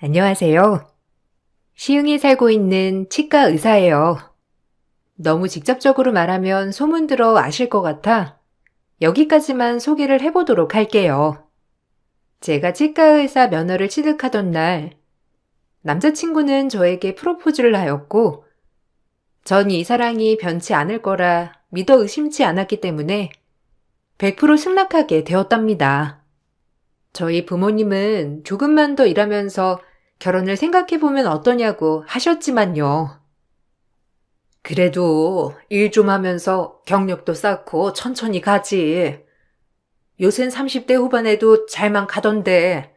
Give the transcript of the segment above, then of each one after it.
안녕하세요. 시흥에 살고 있는 치과 의사예요. 너무 직접적으로 말하면 소문들어 아실 것 같아 여기까지만 소개를 해보도록 할게요. 제가 치과 의사 면허를 취득하던 날, 남자친구는 저에게 프로포즈를 하였고, 전 이 사랑이 변치 않을 거라 믿어 의심치 않았기 때문에 100% 승낙하게 되었답니다. 저희 부모님은 조금만 더 일하면서 결혼을 생각해보면 어떠냐고 하셨지만요. 그래도 일 좀 하면서 경력도 쌓고 천천히 가지. 요샌 30대 후반에도 잘만 가던데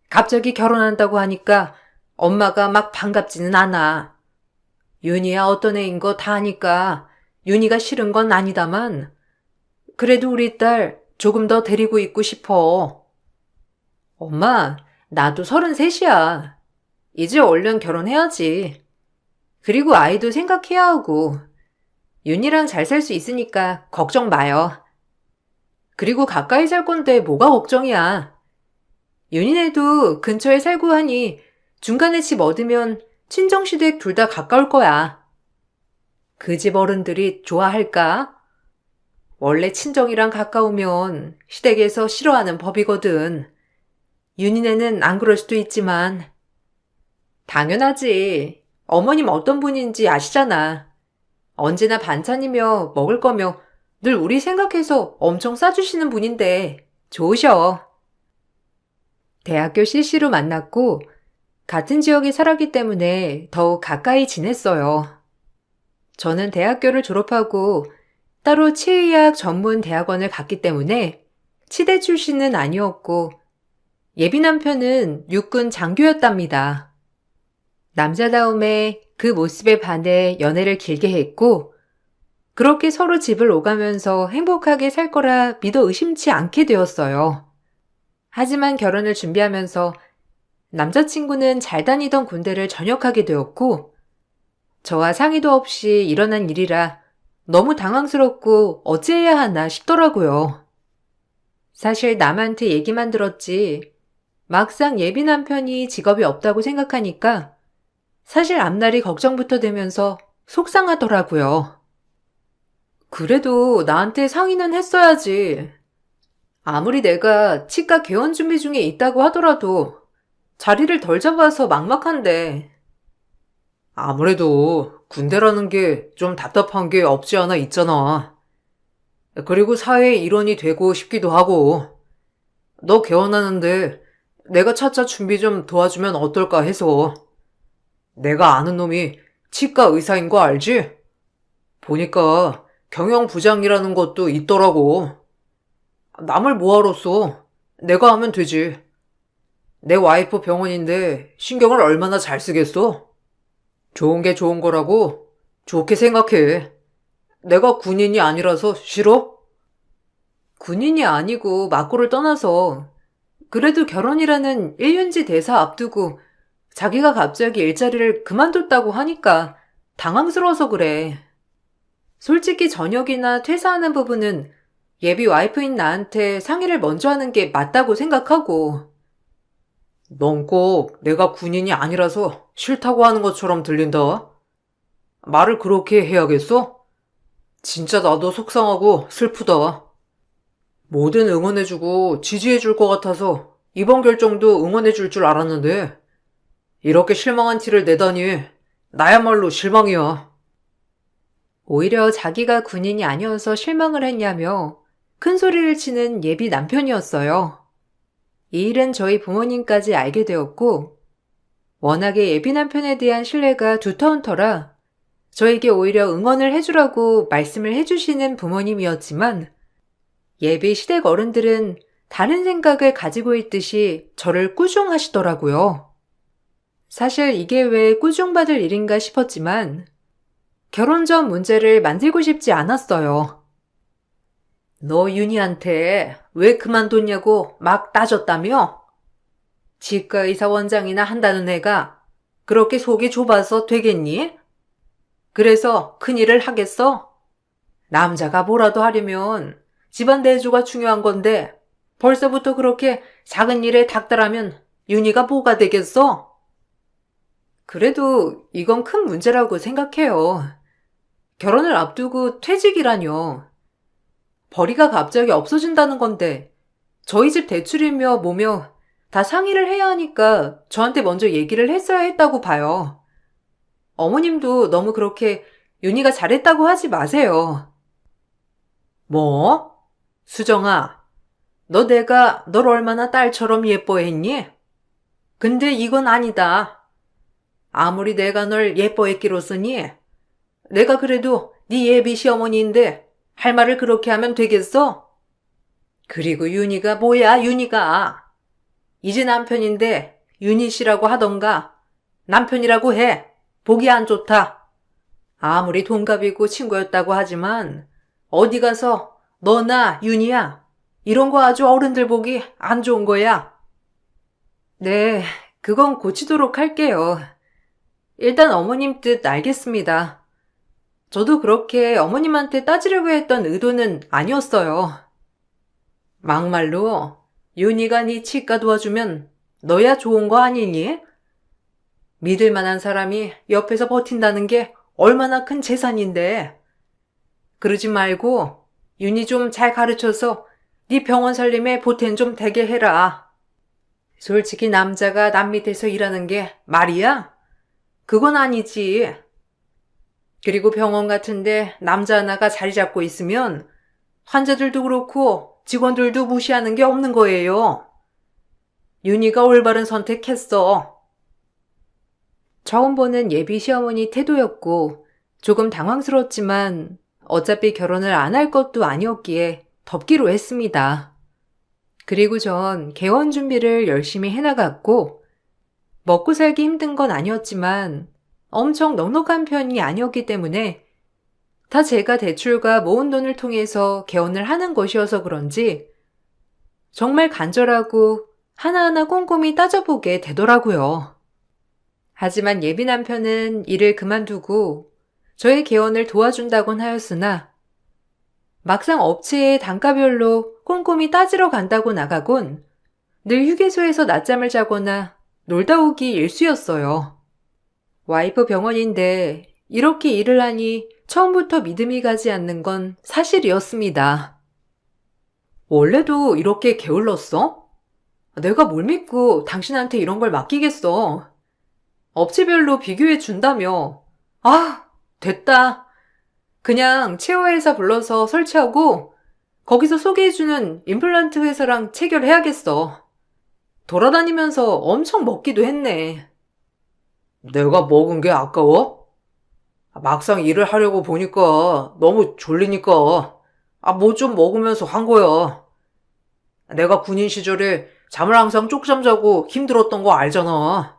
갑자기 결혼한다고 하니까 엄마가 막 반갑지는 않아. 윤희야 어떤 애인 거 다 아니까 윤희가 싫은 건 아니다만 그래도 우리 딸 조금 더 데리고 있고 싶어. 엄마, 나도 33이야. 이제 얼른 결혼해야지. 그리고 아이도 생각해야 하고 윤희랑 잘 살 수 있으니까 걱정 마요. 그리고 가까이 살 건데 뭐가 걱정이야. 윤희네도 근처에 살고 하니 중간에 집 얻으면 친정시댁 둘 다 가까울 거야. 그 집 어른들이 좋아할까? 원래 친정이랑 가까우면 시댁에서 싫어하는 법이거든. 윤희네는 안 그럴 수도 있지만. 당연하지. 어머님 어떤 분인지 아시잖아. 언제나 반찬이며 먹을 거며 늘 우리 생각해서 엄청 싸주시는 분인데 좋으셔. 대학교 CC로 만났고 같은 지역에 살았기 때문에 더욱 가까이 지냈어요. 저는 대학교를 졸업하고 따로 치의학 전문 대학원을 갔기 때문에 치대 출신은 아니었고 예비 남편은 육군 장교였답니다. 남자다움에 그 모습에 반해 연애를 길게 했고 그렇게 서로 집을 오가면서 행복하게 살 거라 믿어 의심치 않게 되었어요. 하지만 결혼을 준비하면서 남자친구는 잘 다니던 군대를 전역하게 되었고 저와 상의도 없이 일어난 일이라 너무 당황스럽고 어찌해야 하나 싶더라고요. 사실 남한테 얘기만 들었지 막상 예비 남편이 직업이 없다고 생각하니까 사실 앞날이 걱정부터 되면서 속상하더라고요. 그래도 나한테 상의는 했어야지. 아무리 내가 치과 개원 준비 중에 있다고 하더라도 자리를 덜 잡아서 막막한데. 아무래도 군대라는 게 좀 답답한 게 없지 않아 있잖아. 그리고 사회의 일원이 되고 싶기도 하고. 너 개원하는데 내가 차차 준비 좀 도와주면 어떨까 해서. 내가 아는 놈이 치과 의사인 거 알지? 보니까 경영부장이라는 것도 있더라고. 남을 뭐하러 써? 내가 하면 되지. 내 와이프 병원인데 신경을 얼마나 잘 쓰겠어? 좋은 게 좋은 거라고 좋게 생각해. 내가 군인이 아니라서 싫어? 군인이 아니고 막고를 떠나서 그래도 결혼이라는 1년지 대사 앞두고 자기가 갑자기 일자리를 그만뒀다고 하니까 당황스러워서 그래. 솔직히 저녁이나 퇴사하는 부분은 예비 와이프인 나한테 상의를 먼저 하는 게 맞다고 생각하고. 넌 꼭 내가 군인이 아니라서 싫다고 하는 것처럼 들린다. 말을 그렇게 해야겠어? 진짜 나도 속상하고 슬프다. 뭐든 응원해주고 지지해줄 것 같아서 이번 결정도 응원해줄 줄 알았는데 이렇게 실망한 티를 내다니 나야말로 실망이야. 오히려 자기가 군인이 아니어서 실망을 했냐며 큰 소리를 치는 예비 남편이었어요. 이 일은 저희 부모님까지 알게 되었고 워낙에 예비 남편에 대한 신뢰가 두터운 터라 저에게 오히려 응원을 해주라고 말씀을 해주시는 부모님이었지만 예비 시댁 어른들은 다른 생각을 가지고 있듯이 저를 꾸중하시더라고요. 사실 이게 왜 꾸중받을 일인가 싶었지만 결혼 전 문제를 만들고 싶지 않았어요. 너 윤희한테 왜 그만뒀냐고 막 따졌다며? 치과의사 원장이나 한다는 애가 그렇게 속이 좁아서 되겠니? 그래서 큰일을 하겠어? 남자가 뭐라도 하려면 집안 대조가 중요한 건데 벌써부터 그렇게 작은 일에 닥달하면 윤희가 뭐가 되겠어? 그래도 이건 큰 문제라고 생각해요. 결혼을 앞두고 퇴직이라뇨. 벌이가 갑자기 없어진다는 건데 저희 집 대출이며 뭐며 다 상의를 해야 하니까 저한테 먼저 얘기를 했어야 했다고 봐요. 어머님도 너무 그렇게 윤희가 잘했다고 하지 마세요. 뭐? 수정아, 너 내가 널 얼마나 딸처럼 예뻐했니? 근데 이건 아니다. 아무리 내가 널 예뻐했기로서니 내가 그래도 네 예비 시어머니인데 할 말을 그렇게 하면 되겠어? 그리고 윤희가 뭐야, 윤희가. 이제 남편인데 윤희 씨라고 하던가 남편이라고 해. 보기 안 좋다. 아무리 동갑이고 친구였다고 하지만 어디 가서 너나 윤희야 이런 거 아주 어른들 보기 안 좋은 거야. 네, 그건 고치도록 할게요. 일단 어머님 뜻 알겠습니다. 저도 그렇게 어머님한테 따지려고 했던 의도는 아니었어요. 막말로 윤희가 네 치과 도와주면 너야 좋은 거 아니니? 믿을 만한 사람이 옆에서 버틴다는 게 얼마나 큰 재산인데. 그러지 말고 윤희 좀 잘 가르쳐서 네 병원 살림에 보탬 좀 되게 해라. 솔직히 남자가 남 밑에서 일하는 게 말이야? 그건 아니지. 그리고 병원 같은데 남자 하나가 자리 잡고 있으면 환자들도 그렇고 직원들도 무시하는 게 없는 거예요. 윤희가 올바른 선택했어. 처음 보는 예비 시어머니 태도였고 조금 당황스러웠지만 어차피 결혼을 안 할 것도 아니었기에 덮기로 했습니다. 그리고 전 개원 준비를 열심히 해나갔고 먹고 살기 힘든 건 아니었지만 엄청 넉넉한 편이 아니었기 때문에 다 제가 대출과 모은 돈을 통해서 개원을 하는 것이어서 그런지 정말 간절하고 하나하나 꼼꼼히 따져보게 되더라고요. 하지만 예비 남편은 일을 그만두고 저의 개원을 도와준다곤 하였으나 막상 업체의 단가별로 꼼꼼히 따지러 간다고 나가곤 늘 휴게소에서 낮잠을 자거나 놀다 오기 일쑤였어요. 와이프 병원인데 이렇게 일을 하니 처음부터 믿음이 가지 않는 건 사실이었습니다. 원래도 이렇게 게을렀어? 내가 뭘 믿고 당신한테 이런 걸 맡기겠어. 업체별로 비교해 준다며. 아, 됐다. 그냥 체어회사 불러서 설치하고 거기서 소개해주는 임플란트 회사랑 체결해야겠어. 돌아다니면서 엄청 먹기도 했네. 내가 먹은 게 아까워? 막상 일을 하려고 보니까 너무 졸리니까 뭐 좀 먹으면서 한 거야. 내가 군인 시절에 잠을 항상 쪽잠 자고 힘들었던 거 알잖아.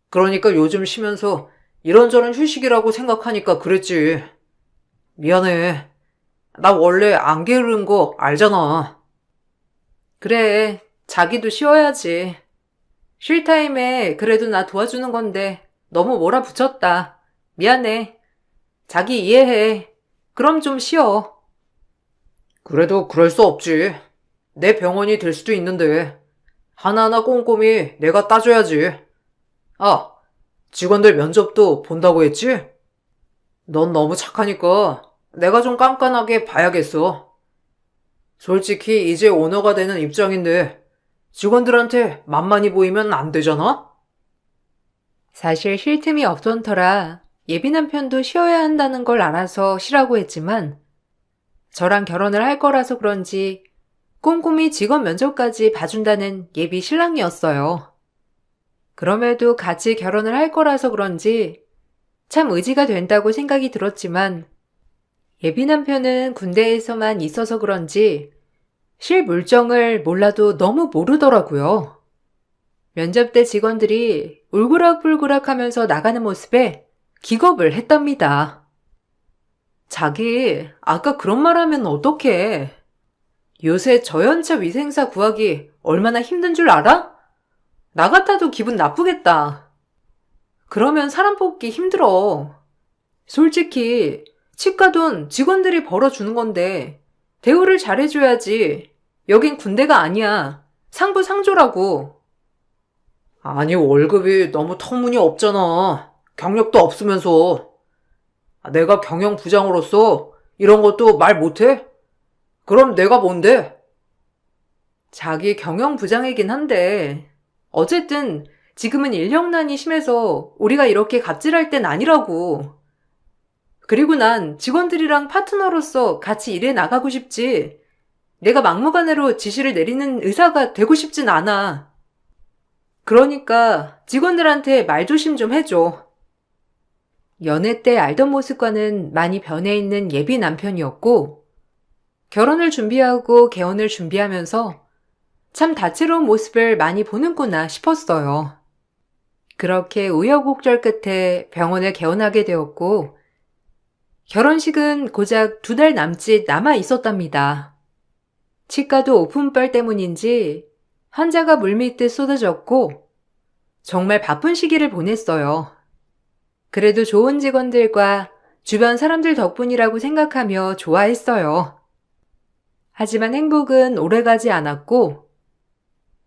그러니까 요즘 쉬면서 이런저런 휴식이라고 생각하니까 그랬지. 미안해. 나 원래 안 게으른 거 알잖아. 그래, 자기도 쉬어야지. 쉴 타임에 그래도 나 도와주는 건데 너무 몰아붙였다. 미안해. 자기 이해해. 그럼 좀 쉬어. 그래도 그럴 수 없지. 내 병원이 될 수도 있는데 하나하나 꼼꼼히 내가 따져야지. 직원들 면접도 본다고 했지? 넌 너무 착하니까 내가 좀 깐깐하게 봐야겠어. 솔직히 이제 오너가 되는 입장인데 직원들한테 만만히 보이면 안 되잖아? 사실 쉴 틈이 없던 터라 예비 남편도 쉬어야 한다는 걸 알아서 쉬라고 했지만 저랑 결혼을 할 거라서 그런지 꼼꼼히 직원 면접까지 봐준다는 예비 신랑이었어요. 그럼에도 같이 결혼을 할 거라서 그런지 참 의지가 된다고 생각이 들었지만 예비 남편은 군대에서만 있어서 그런지 실 물정을 몰라도 너무 모르더라고요. 면접 때 직원들이 울그락불그락 하면서 나가는 모습에 기겁을 했답니다. 자기, 아까 그런 말 하면 어떡해? 요새 저연차 위생사 구하기 얼마나 힘든 줄 알아? 나 같아도 기분 나쁘겠다. 그러면 사람 뽑기 힘들어. 솔직히 치과 돈 직원들이 벌어주는 건데 대우를 잘해줘야지. 여긴 군대가 아니야. 상부상조라고. 아니, 월급이 너무 터무니없잖아. 경력도 없으면서. 내가 경영부장으로서 이런 것도 말 못해? 그럼 내가 뭔데? 자기 경영부장이긴 한데, 어쨌든 지금은 인력난이 심해서 우리가 이렇게 갑질할 땐 아니라고. 그리고 난 직원들이랑 파트너로서 같이 일해 나가고 싶지. 내가 막무가내로 지시를 내리는 의사가 되고 싶진 않아. 그러니까 직원들한테 말조심 좀 해줘. 연애 때 알던 모습과는 많이 변해 있는 예비 남편이었고, 결혼을 준비하고 개혼을 준비하면서 참 다채로운 모습을 많이 보는구나 싶었어요. 그렇게 우여곡절 끝에 병원에 개원하게 되었고, 결혼식은 고작 2달 남짓 남아 있었답니다. 치과도 오픈빨 때문인지 환자가 물밀듯 쏟아졌고, 정말 바쁜 시기를 보냈어요. 그래도 좋은 직원들과 주변 사람들 덕분이라고 생각하며 좋아했어요. 하지만 행복은 오래가지 않았고,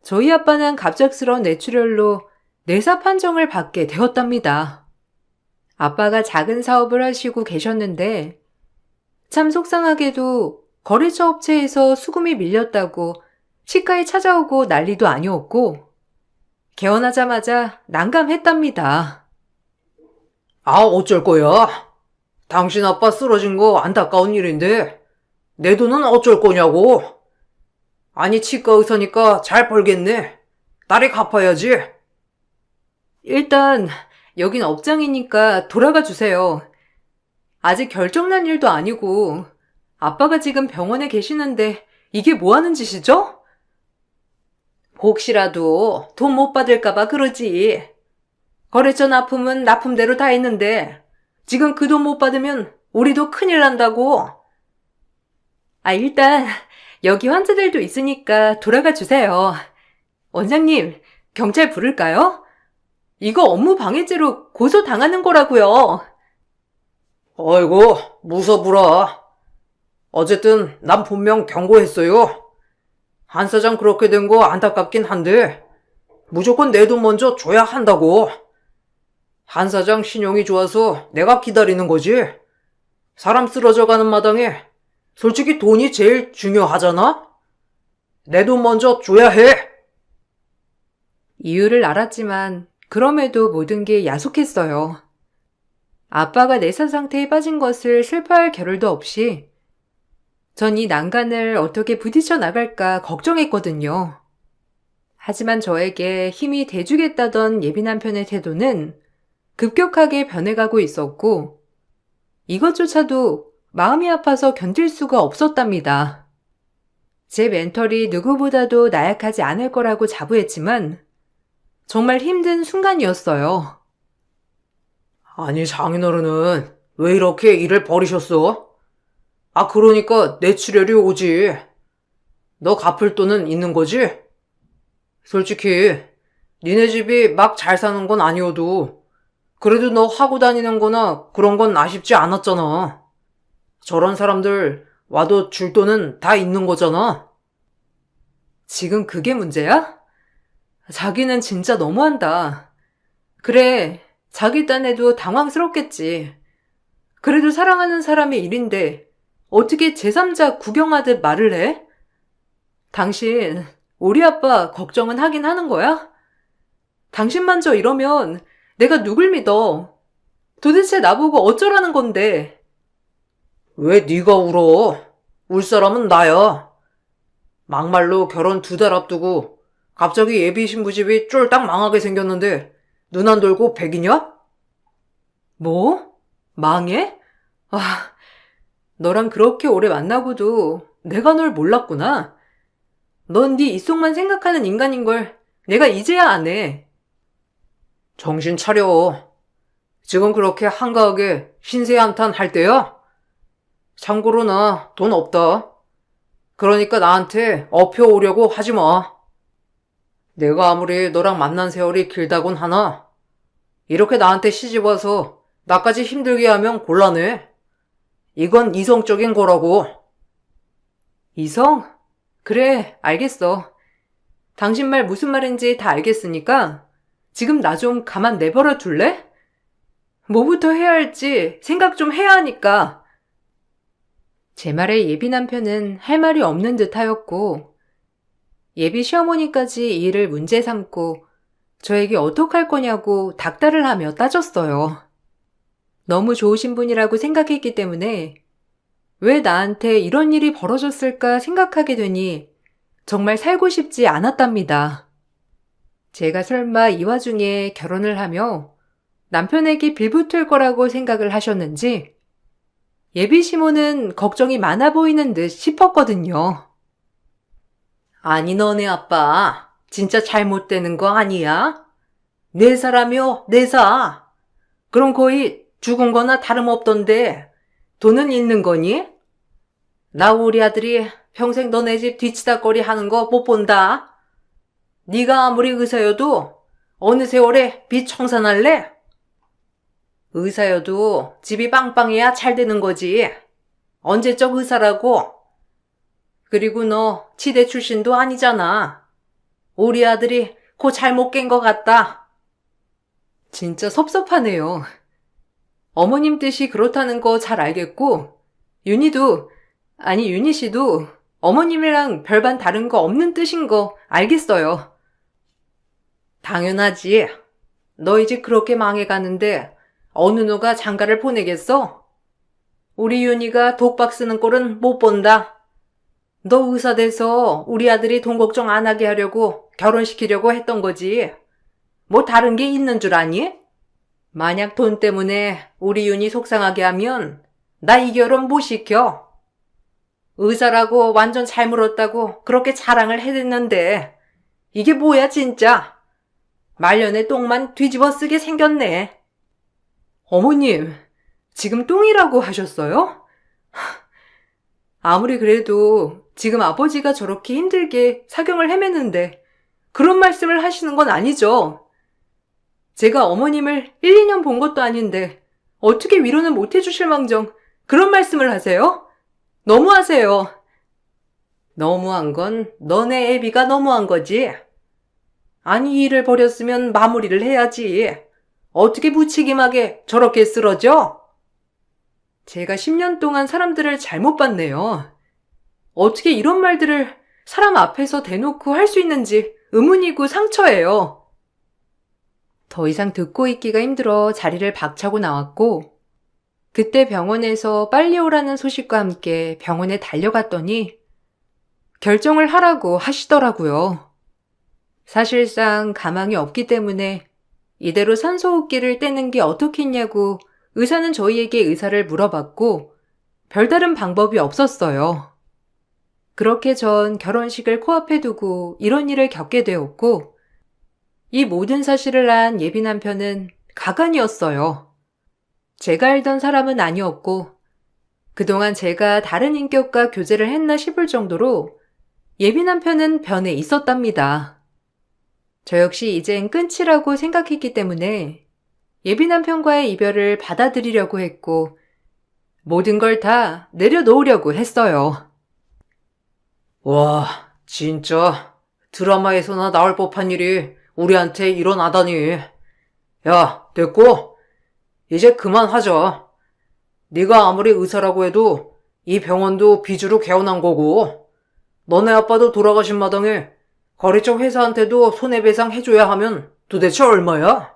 저희 아빠는 갑작스러운 뇌출혈로 뇌사 판정을 받게 되었답니다. 아빠가 작은 사업을 하시고 계셨는데 참 속상하게도 거래처 업체에서 수금이 밀렸다고 치과에 찾아오고 난리도 아니었고 개원하자마자 난감했답니다. 아, 어쩔 거야? 당신 아빠 쓰러진 거 안타까운 일인데 내 돈은 어쩔 거냐고? 아니, 치과 의사니까 잘 벌겠네. 딸이 갚아야지. 일단 여긴 업장이니까 돌아가 주세요. 아직 결정난 일도 아니고 아빠가 지금 병원에 계시는데 이게 뭐 하는 짓이죠? 혹시라도 돈 못 받을까 봐 그러지. 거래처 납품은 납품대로 다 했는데 지금 그 돈 못 받으면 우리도 큰일 난다고. 일단 여기 환자들도 있으니까 돌아가 주세요. 원장님, 경찰 부를까요? 이거 업무 방해죄로 고소당하는 거라고요. 아이고, 무서부라. 어쨌든 난 분명 경고했어요. 한 사장 그렇게 된 거 안타깝긴 한데 무조건 내 돈 먼저 줘야 한다고. 한 사장 신용이 좋아서 내가 기다리는 거지. 사람 쓰러져가는 마당에 솔직히 돈이 제일 중요하잖아? 내 돈 먼저 줘야 해. 이유를 알았지만 그럼에도 모든 게 야속했어요. 아빠가 내사 상태에 빠진 것을 슬퍼할 겨를도 없이 전 이 난간을 어떻게 부딪혀 나갈까 걱정했거든요. 하지만 저에게 힘이 돼주겠다던 예비 남편의 태도는 급격하게 변해가고 있었고 이것조차도 마음이 아파서 견딜 수가 없었답니다. 제 멘털이 누구보다도 나약하지 않을 거라고 자부했지만 정말 힘든 순간이었어요. 아니, 장인어른은 왜 이렇게 일을 버리셨어? 그러니까 뇌출혈이 오지. 너 갚을 돈은 있는 거지? 솔직히 니네 집이 막 잘 사는 건 아니어도 그래도 너 하고 다니는 거나 그런 건 아쉽지 않았잖아. 저런 사람들 와도 줄 돈은 다 있는 거잖아. 지금 그게 문제야? 자기는 진짜 너무한다. 그래, 자기 딴에도 당황스럽겠지. 그래도 사랑하는 사람의 일인데 어떻게 제3자 구경하듯 말을 해? 당신, 우리 아빠 걱정은 하긴 하는 거야? 당신만저 이러면 내가 누굴 믿어? 도대체 나보고 어쩌라는 건데? 왜 네가 울어? 울 사람은 나야. 막말로 결혼 2달 앞두고 갑자기 예비 신부집이 쫄딱 망하게 생겼는데 눈 안 돌고 백이냐? 뭐? 망해? 너랑 그렇게 오래 만나고도 내가 널 몰랐구나. 넌 네 입속만 생각하는 인간인 걸 내가 이제야 아네. 정신 차려. 지금 그렇게 한가하게 신세 한탄 할 때야? 참고로 나 돈 없다. 그러니까 나한테 업혀 오려고 하지 마. 내가 아무리 너랑 만난 세월이 길다곤 하나 이렇게 나한테 시집와서 나까지 힘들게 하면 곤란해. 이건 이성적인 거라고. 이성? 그래, 알겠어. 당신 말 무슨 말인지 다 알겠으니까 지금 나 좀 가만 내버려 둘래? 뭐부터 해야 할지 생각 좀 해야 하니까. 제 말에 예비 남편은 할 말이 없는 듯 하였고, 예비 시어머니까지 이 일을 문제 삼고 저에게 어떡할 거냐고 닥달을 하며 따졌어요. 너무 좋으신 분이라고 생각했기 때문에 왜 나한테 이런 일이 벌어졌을까 생각하게 되니 정말 살고 싶지 않았답니다. 제가 설마 이 와중에 결혼을 하며 남편에게 빌붙을 거라고 생각을 하셨는지 예비 시모는 걱정이 많아 보이는 듯 싶었거든요. 아니 너네 아빠 진짜 잘못되는 거 아니야? 내 사라며 내 사. 그럼 거의 죽은 거나 다름없던데 돈은 있는 거니? 나 우리 아들이 평생 너네 집 뒤치다거리 하는 거 못 본다. 네가 아무리 의사여도 어느 세월에 빚 청산할래? 의사여도 집이 빵빵해야 잘 되는 거지. 언제적 의사라고? 그리고 너 치대 출신도 아니잖아. 우리 아들이 코 잘못 깬 것 같다. 진짜 섭섭하네요. 어머님 뜻이 그렇다는 거 잘 알겠고 윤희 씨도 어머님이랑 별반 다른 거 없는 뜻인 거 알겠어요. 당연하지. 너희 집 그렇게 망해가는데 어느 누가 장가를 보내겠어? 우리 윤희가 독박 쓰는 꼴은 못 본다. 너 의사 돼서 우리 아들이 돈 걱정 안 하게 하려고 결혼시키려고 했던 거지. 뭐 다른 게 있는 줄 아니? 만약 돈 때문에 우리 윤희 속상하게 하면 나 이 결혼 못 시켜. 의사라고 완전 잘 물었다고 그렇게 자랑을 해댔는데 이게 뭐야 진짜. 말년에 똥만 뒤집어 쓰게 생겼네. 어머님, 지금 똥이라고 하셨어요? 아무리 그래도 지금 아버지가 저렇게 힘들게 사경을 헤매는데 그런 말씀을 하시는 건 아니죠. 제가 어머님을 1, 2년 본 것도 아닌데 어떻게 위로는 못 해주실 망정 그런 말씀을 하세요? 너무하세요. 너무한 건 너네 애비가 너무한 거지. 아니 이 일을 벌였으면 마무리를 해야지. 어떻게 무책임하게 저렇게 쓰러져? 제가 10년 동안 사람들을 잘못 봤네요. 어떻게 이런 말들을 사람 앞에서 대놓고 할 수 있는지 의문이고 상처예요. 더 이상 듣고 있기가 힘들어 자리를 박차고 나왔고 그때 병원에서 빨리 오라는 소식과 함께 병원에 달려갔더니 결정을 하라고 하시더라고요. 사실상 가망이 없기 때문에 이대로 산소호흡기를 떼는 게 어떻겠냐고 의사는 저희에게 의사를 물어봤고 별다른 방법이 없었어요. 그렇게 전 결혼식을 코앞에 두고 이런 일을 겪게 되었고 이 모든 사실을 안 예비 남편은 가관이었어요. 제가 알던 사람은 아니었고 그동안 제가 다른 인격과 교제를 했나 싶을 정도로 예비 남편은 변해 있었답니다. 저 역시 이젠 끝이라고 생각했기 때문에 예비 남편과의 이별을 받아들이려고 했고 모든 걸 다 내려놓으려고 했어요. 와, 진짜 드라마에서나 나올 법한 일이 우리한테 일어나다니. 야, 됐고 이제 그만하자. 네가 아무리 의사라고 해도 이 병원도 빚으로 개원한 거고 너네 아빠도 돌아가신 마당에 거래처 회사한테도 손해배상 해줘야 하면 도대체 얼마야?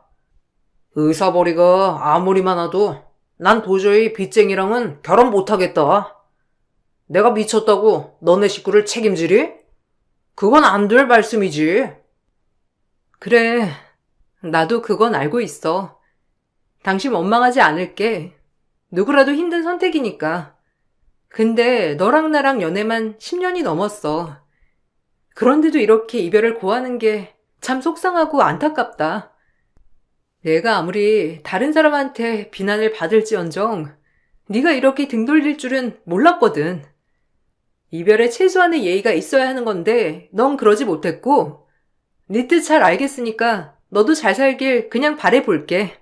의사벌이가 아무리 많아도 난 도저히 빚쟁이랑은 결혼 못하겠다. 내가 미쳤다고 너네 식구를 책임지리? 그건 안 될 말씀이지. 그래, 나도 그건 알고 있어. 당신 원망하지 않을게. 누구라도 힘든 선택이니까. 근데 너랑 나랑 연애만 10년이 넘었어. 그런데도 이렇게 이별을 고하는 게 참 속상하고 안타깝다. 내가 아무리 다른 사람한테 비난을 받을지언정 네가 이렇게 등 돌릴 줄은 몰랐거든. 이별에 최소한의 예의가 있어야 하는 건데 넌 그러지 못했고 네 뜻 잘 알겠으니까 너도 잘 살길 그냥 바라볼게.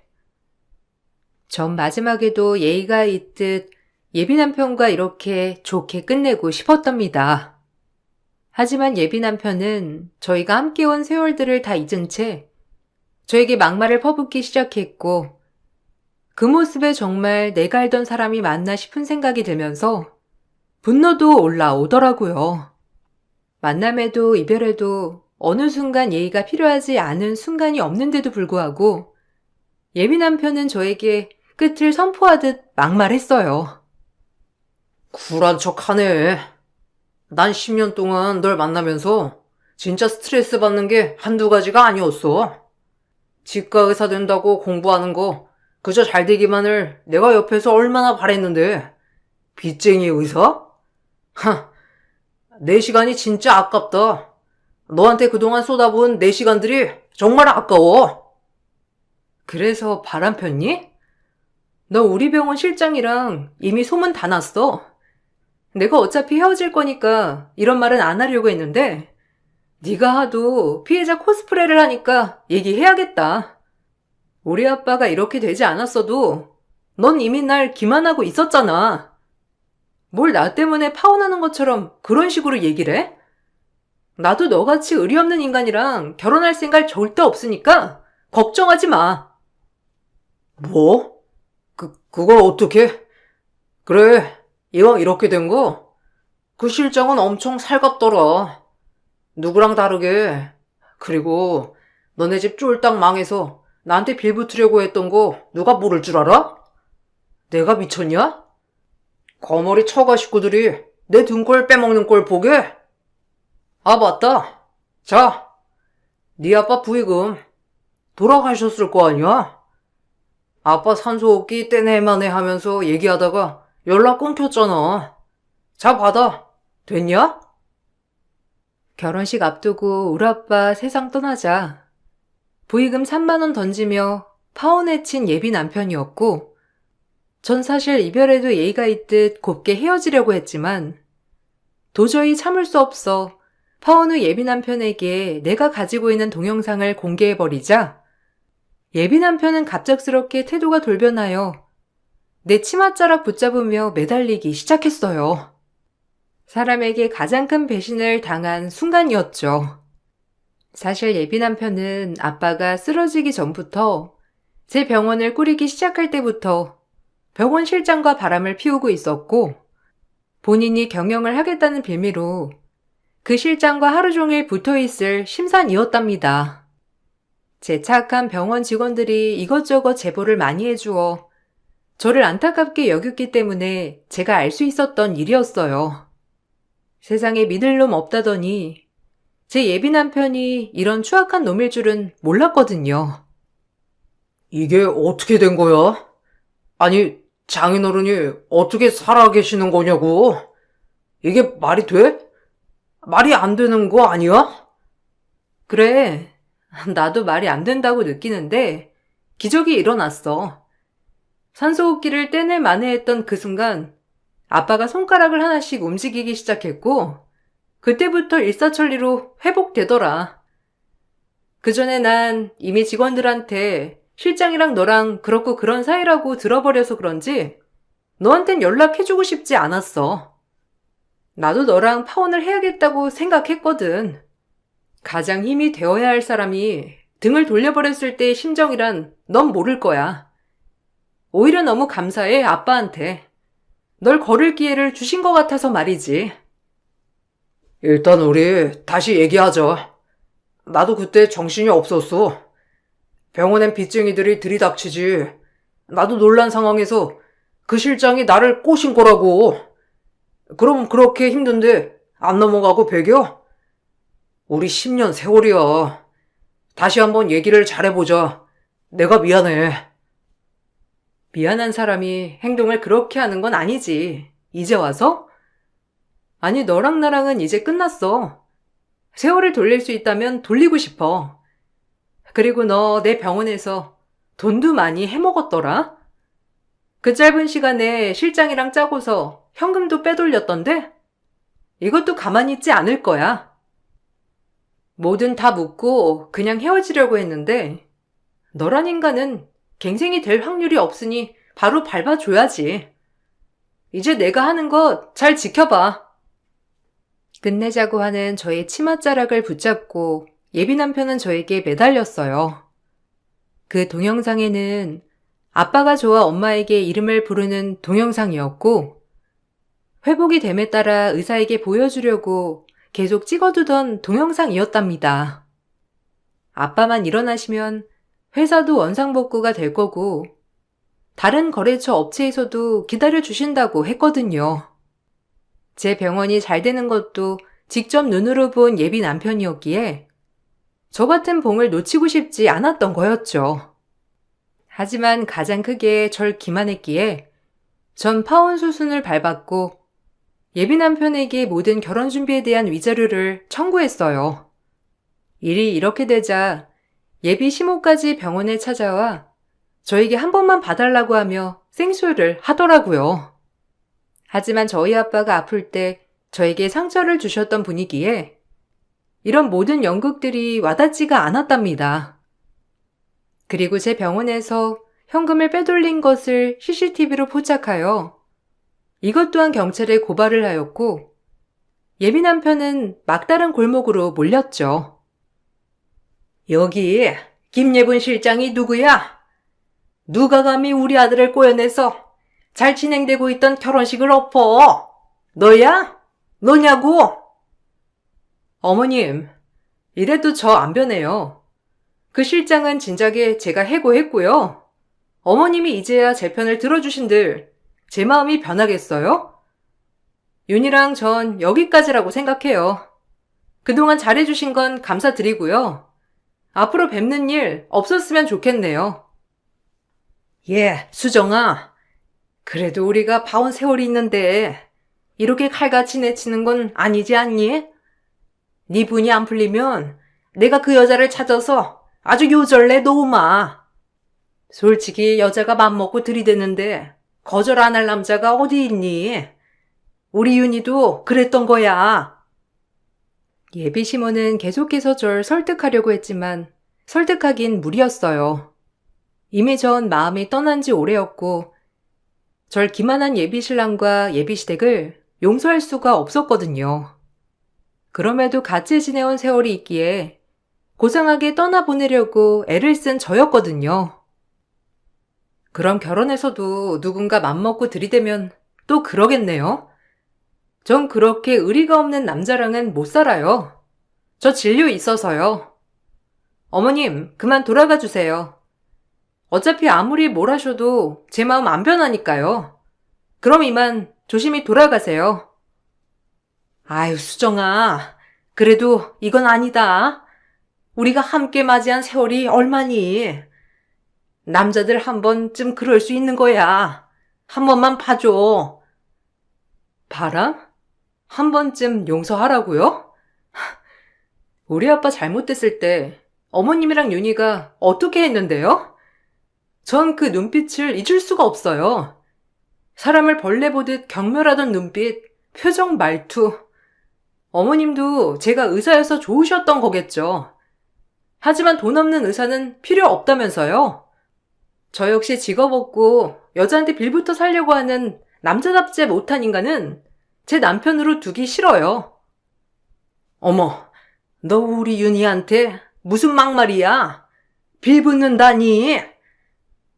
전 마지막에도 예의가 있듯 예비 남편과 이렇게 좋게 끝내고 싶었답니다. 하지만 예비 남편은 저희가 함께 온 세월들을 다 잊은 채 저에게 막말을 퍼붓기 시작했고 그 모습에 정말 내가 알던 사람이 맞나 싶은 생각이 들면서 분노도 올라오더라고요. 만남에도 이별에도 어느 순간 예의가 필요하지 않은 순간이 없는데도 불구하고 예비 남편은 저에게 끝을 선포하듯 막말했어요. 쿨한 척하네. 난 10년 동안 널 만나면서 진짜 스트레스 받는 게 한두 가지가 아니었어. 치과 의사 된다고 공부하는 거 그저 잘 되기만을 내가 옆에서 얼마나 바랬는데. 빚쟁이 의사? 하, 내 시간이 진짜 아깝다. 너한테 그동안 쏟아부은 내 시간들이 정말 아까워. 그래서 바람 폈니? 너 우리 병원 실장이랑 이미 소문 다 났어. 내가 어차피 헤어질 거니까 이런 말은 안 하려고 했는데 네가 하도 피해자 코스프레를 하니까 얘기해야겠다. 우리 아빠가 이렇게 되지 않았어도 넌 이미 날 기만하고 있었잖아. 뭘 나 때문에 파혼하는 것처럼 그런 식으로 얘기를 해? 나도 너같이 의리 없는 인간이랑 결혼할 생각 절대 없으니까 걱정하지 마. 뭐? 그걸 어떻게? 그래, 이왕 이렇게 된 거, 그 실장은 엄청 살갑더라. 누구랑 다르게. 그리고 너네 집 쫄딱 망해서 나한테 빌붙으려고 했던 거 누가 모를 줄 알아? 내가 미쳤냐? 거머리 처가 식구들이 내 등골 빼먹는 꼴 보게? 아, 맞다. 자, 네 아빠 부의금 돌아가셨을 거 아니야? 아빠 산소호흡기 떼내만해 하면서 얘기하다가 연락 끊겼잖아. 자, 받아. 됐냐? 결혼식 앞두고 우리 아빠 세상 떠나자 부의금 3만 원 던지며 파혼에 친 예비 남편이었고 전 사실 이별에도 예의가 있듯 곱게 헤어지려고 했지만 도저히 참을 수 없어 파혼 후 예비 남편에게 내가 가지고 있는 동영상을 공개해버리자 예비 남편은 갑작스럽게 태도가 돌변하여 내 치맛자락 붙잡으며 매달리기 시작했어요. 사람에게 가장 큰 배신을 당한 순간이었죠. 사실 예비 남편은 아빠가 쓰러지기 전부터 제 병원을 꾸리기 시작할 때부터 병원 실장과 바람을 피우고 있었고 본인이 경영을 하겠다는 빌미로 그 실장과 하루 종일 붙어있을 심산이었답니다. 제 착한 병원 직원들이 이것저것 제보를 많이 해주어 저를 안타깝게 여겼기 때문에 제가 알 수 있었던 일이었어요. 세상에 믿을 놈 없다더니 제 예비 남편이 이런 추악한 놈일 줄은 몰랐거든요. 이게 어떻게 된 거야? 아니, 장인어른이 어떻게 살아계시는 거냐고. 이게 말이 돼? 말이 안 되는 거 아니야? 그래, 나도 말이 안 된다고 느끼는데 기적이 일어났어. 산소호흡기를 떼내 만회했던 그 순간 아빠가 손가락을 하나씩 움직이기 시작했고 그때부터 일사천리로 회복되더라. 그 전에 난 이미 직원들한테 실장이랑 너랑 그렇고 그런 사이라고 들어버려서 그런지 너한텐 연락해주고 싶지 않았어. 나도 너랑 파혼을 해야겠다고 생각했거든. 가장 힘이 되어야 할 사람이 등을 돌려버렸을 때의 심정이란 넌 모를 거야. 오히려 너무 감사해, 아빠한테. 널 거를 기회를 주신 것 같아서 말이지. 일단 우리 다시 얘기하자. 나도 그때 정신이 없었어. 병원엔 빚쟁이들이 들이닥치지. 나도 놀란 상황에서 그 실장이 나를 꼬신 거라고. 그럼 그렇게 힘든데 안 넘어가고 배겨? 우리 10년 세월이야. 다시 한번 얘기를 잘해보자. 내가 미안해. 미안한 사람이 행동을 그렇게 하는 건 아니지. 이제 와서? 아니, 너랑 나랑은 이제 끝났어. 세월을 돌릴 수 있다면 돌리고 싶어. 그리고 너 내 병원에서 돈도 많이 해먹었더라? 그 짧은 시간에 실장이랑 짜고서 현금도 빼돌렸던데? 이것도 가만히 있지 않을 거야. 뭐든 다 묻고 그냥 헤어지려고 했는데 너란 인간은 갱생이 될 확률이 없으니 바로 밟아줘야지. 이제 내가 하는 것 잘 지켜봐. 끝내자고 하는 저의 치맛자락을 붙잡고 예비 남편은 저에게 매달렸어요. 그 동영상에는 아빠가 좋아 엄마에게 이름을 부르는 동영상이었고, 회복이 됨에 따라 의사에게 보여주려고 계속 찍어두던 동영상이었답니다. 아빠만 일어나시면 회사도 원상복구가 될 거고, 다른 거래처 업체에서도 기다려주신다고 했거든요. 제 병원이 잘 되는 것도 직접 눈으로 본 예비 남편이었기에 저 같은 봉을 놓치고 싶지 않았던 거였죠. 하지만 가장 크게 절 기만했기에 전 파혼 수순을 밟았고 예비 남편에게 모든 결혼 준비에 대한 위자료를 청구했어요. 일이 이렇게 되자 예비 시모까지 병원에 찾아와 저에게 한 번만 봐달라고 하며 생쇼를 하더라고요. 하지만 저희 아빠가 아플 때 저에게 상처를 주셨던 분이기에 이런 모든 연극들이 와닿지가 않았답니다. 그리고 제 병원에서 현금을 빼돌린 것을 CCTV로 포착하여 이것 또한 경찰에 고발을 하였고 예비 남편은 막다른 골목으로 몰렸죠. 여기 김예분 실장이 누구야? 누가 감히 우리 아들을 꼬여내서 잘 진행되고 있던 결혼식을 엎어? 너야? 너냐고? 어머님, 이래도 저 안 변해요. 그 실장은 진작에 제가 해고했고요. 어머님이 이제야 제 편을 들어주신들 제 마음이 변하겠어요? 윤이랑 전 여기까지라고 생각해요. 그동안 잘해주신 건 감사드리고요. 앞으로 뵙는 일 없었으면 좋겠네요. 예, 수정아. 그래도 우리가 봐온 세월이 있는데 이렇게 칼같이 내치는 건 아니지 않니? 네 분이 안 풀리면 내가 그 여자를 찾아서 아주 요절내 놓으마. 솔직히 여자가 맘먹고 들이대는데 거절 안 할 남자가 어디 있니? 우리 윤희도 그랬던 거야. 예비 시모는 계속해서 절 설득하려고 했지만 설득하긴 무리였어요. 이미 전 마음이 떠난 지 오래였고 절 기만한 예비 신랑과 예비 시댁을 용서할 수가 없었거든요. 그럼에도 같이 지내온 세월이 있기에 고상하게 떠나보내려고 애를 쓴 저였거든요. 그럼 결혼해서도 누군가 맘먹고 들이대면 또 그러겠네요. 전 그렇게 의리가 없는 남자랑은 못 살아요. 저 진료 있어서요. 어머님, 그만 돌아가 주세요. 어차피 아무리 뭘 하셔도 제 마음 안 변하니까요. 그럼 이만 조심히 돌아가세요. 아유, 수정아. 그래도 이건 아니다. 우리가 함께 맞이한 세월이 얼마니? 남자들 한 번쯤 그럴 수 있는 거야. 한 번만 봐줘. 바람? 한 번쯤 용서하라고요? 우리 아빠 잘못됐을 때 어머님이랑 윤희가 어떻게 했는데요? 전 그 눈빛을 잊을 수가 없어요. 사람을 벌레 보듯 경멸하던 눈빛, 표정, 말투. 어머님도 제가 의사여서 좋으셨던 거겠죠. 하지만 돈 없는 의사는 필요 없다면서요. 저 역시 직업 없고 여자한테 빌부터 살려고 하는 남자답지 못한 인간은 제 남편으로 두기 싫어요. 어머, 너 우리 윤희한테 무슨 막말이야? 빌붙는다니?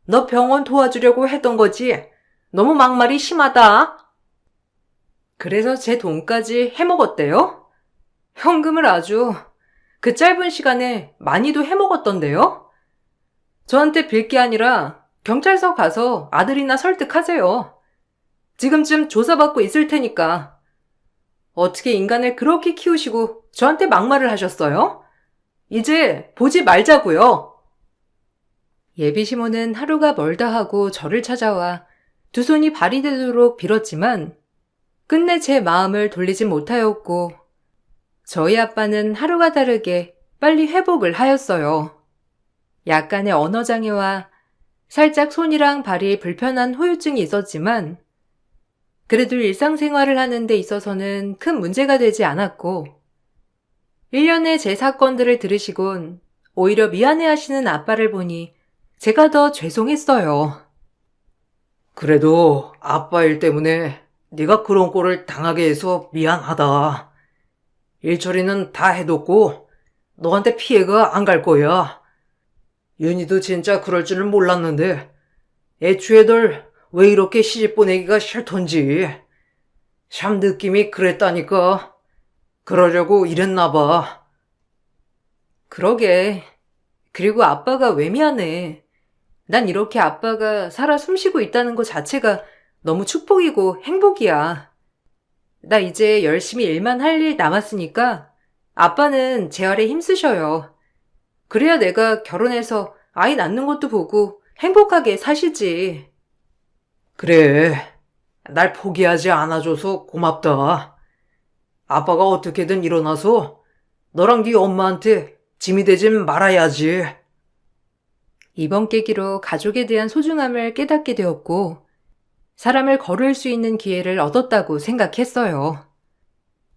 너 병원 도와주려고 했던 거지? 너무 막말이 심하다. 그래서 제 돈까지 해먹었대요? 현금을 아주 그 짧은 시간에 많이도 해먹었던데요? 저한테 빌 게 아니라 경찰서 가서 아들이나 설득하세요. 지금쯤 조사받고 있을 테니까. 어떻게 인간을 그렇게 키우시고 저한테 막말을 하셨어요? 이제 보지 말자고요. 예비 시모는 하루가 멀다 하고 저를 찾아와 두 손이 발이 되도록 빌었지만 끝내 제 마음을 돌리지 못하였고 저희 아빠는 하루가 다르게 빨리 회복을 하였어요. 약간의 언어장애와 살짝 손이랑 발이 불편한 후유증이 있었지만 그래도 일상생활을 하는 데 있어서는 큰 문제가 되지 않았고 1년의 제 사건들을 들으시곤 오히려 미안해하시는 아빠를 보니 제가 더 죄송했어요. 그래도 아빠 일 때문에 네가 그런 꼴을 당하게 해서 미안하다. 일 처리는 다 해뒀고 너한테 피해가 안 갈 거야. 윤희도 진짜 그럴 줄은 몰랐는데 애초에 널 왜 이렇게 시집 보내기가 싫던지 참 느낌이 그랬다니까. 그러려고 이랬나 봐. 그러게. 그리고 아빠가 왜 미안해. 난 이렇게 아빠가 살아 숨쉬고 있다는 것 자체가 너무 축복이고 행복이야. 나 이제 열심히 일만 할 일 남았으니까 아빠는 재활에 힘쓰셔요. 그래야 내가 결혼해서 아이 낳는 것도 보고 행복하게 사시지. 그래. 날 포기하지 않아줘서 고맙다. 아빠가 어떻게든 일어나서 너랑 네 엄마한테 짐이 되진 말아야지. 이번 계기로 가족에 대한 소중함을 깨닫게 되었고 사람을 거를 수 있는 기회를 얻었다고 생각했어요.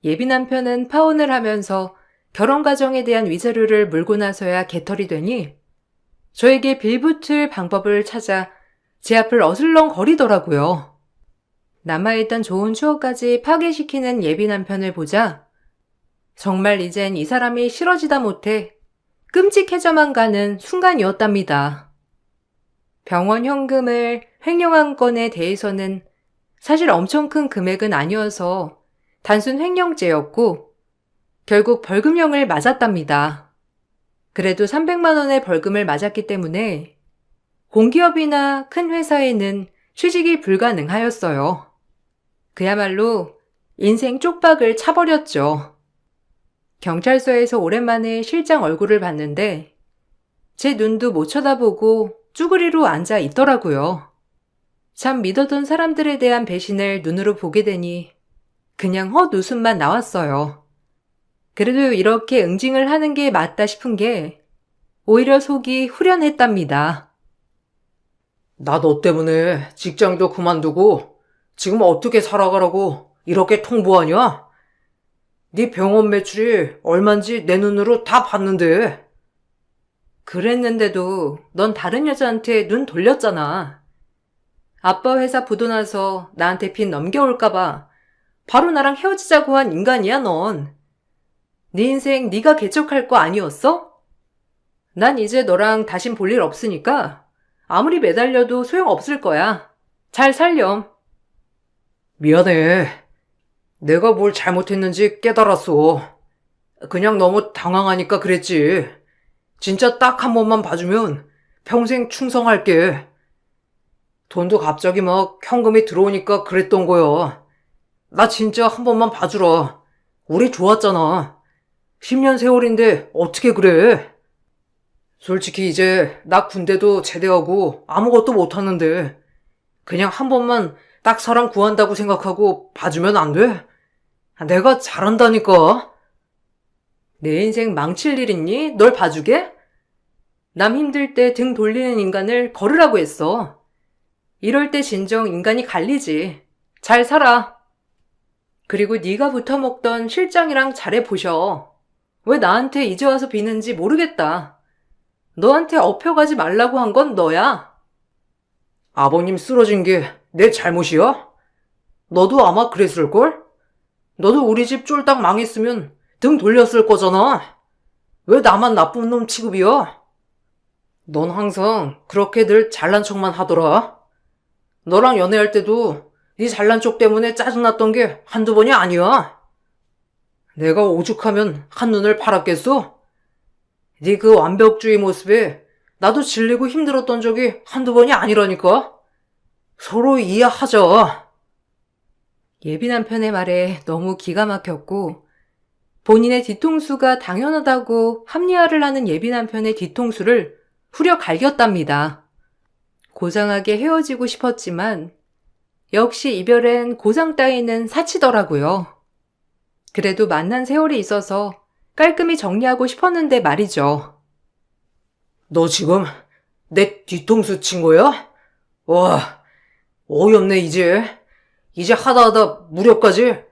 예비 남편은 파혼을 하면서 결혼 과정에 대한 위자료를 물고 나서야 개털이 되니 저에게 빌붙을 방법을 찾아 제 앞을 어슬렁거리더라고요. 남아있던 좋은 추억까지 파괴시키는 예비 남편을 보자 정말 이젠 이 사람이 싫어지다 못해 끔찍해져만 가는 순간이었답니다. 병원 현금을 횡령한 건에 대해서는 사실 엄청 큰 금액은 아니어서 단순 횡령죄였고 결국 벌금형을 맞았답니다. 그래도 300만 원의 벌금을 맞았기 때문에 공기업이나 큰 회사에는 취직이 불가능하였어요. 그야말로 인생 쪽박을 차버렸죠. 경찰서에서 오랜만에 실장 얼굴을 봤는데 제 눈도 못 쳐다보고 쭈그리로 앉아 있더라고요. 참 믿었던 사람들에 대한 배신을 눈으로 보게 되니 그냥 헛웃음만 나왔어요. 그래도 이렇게 응징을 하는 게 맞다 싶은 게 오히려 속이 후련했답니다. 나 너 때문에 직장도 그만두고 지금 어떻게 살아가라고 이렇게 통보하냐? 네 병원 매출이 얼만지 내 눈으로 다 봤는데. 그랬는데도 넌 다른 여자한테 눈 돌렸잖아. 아빠 회사 부도 나서 나한테 빚 넘겨올까봐 바로 나랑 헤어지자고 한 인간이야 넌. 네 인생 네가 개척할 거 아니었어? 난 이제 너랑 다신 볼 일 없으니까 아무리 매달려도 소용없을 거야. 잘 살렴. 미안해. 내가 뭘 잘못했는지 깨달았어. 그냥 너무 당황하니까 그랬지. 진짜 딱 한 번만 봐주면 평생 충성할게. 돈도 갑자기 막 현금이 들어오니까 그랬던 거야. 나 진짜 한 번만 봐주라. 우리 좋았잖아. 10년 세월인데 어떻게 그래? 솔직히 이제 나 군대도 제대하고 아무것도 못하는데 그냥 한 번만 딱 사람 구한다고 생각하고 봐주면 안 돼? 내가 잘한다니까. 내 인생 망칠 일 있니? 널 봐주게? 남 힘들 때 등 돌리는 인간을 거르라고 했어. 이럴 때 진정 인간이 갈리지. 잘 살아. 그리고 네가 붙어먹던 실장이랑 잘해보셔. 왜 나한테 이제 와서 비는지 모르겠다. 너한테 업혀가지 말라고 한 건 너야. 아버님 쓰러진 게 내 잘못이야? 너도 아마 그랬을걸? 너도 우리 집 쫄딱 망했으면 등 돌렸을 거잖아. 왜 나만 나쁜 놈 취급이야? 넌 항상 그렇게 늘 잘난 척만 하더라. 너랑 연애할 때도 네 잘난 척 때문에 짜증났던 게 한두 번이 아니야. 내가 오죽하면 한눈을 팔았겠어? 네 그 완벽주의 모습에 나도 질리고 힘들었던 적이 한두 번이 아니라니까. 서로 이해하자. 예비 남편의 말에 너무 기가 막혔고 본인의 뒤통수가 당연하다고 합리화를 하는 예비 남편의 뒤통수를 후려 갈겼답니다. 고상하게 헤어지고 싶었지만 역시 이별엔 고상 따위는 사치더라고요. 그래도 만난 세월이 있어서 깔끔히 정리하고 싶었는데 말이죠. 너 지금 내 뒤통수 친 거야? 와, 어이없네 이제. 이제 하다 무렵까지.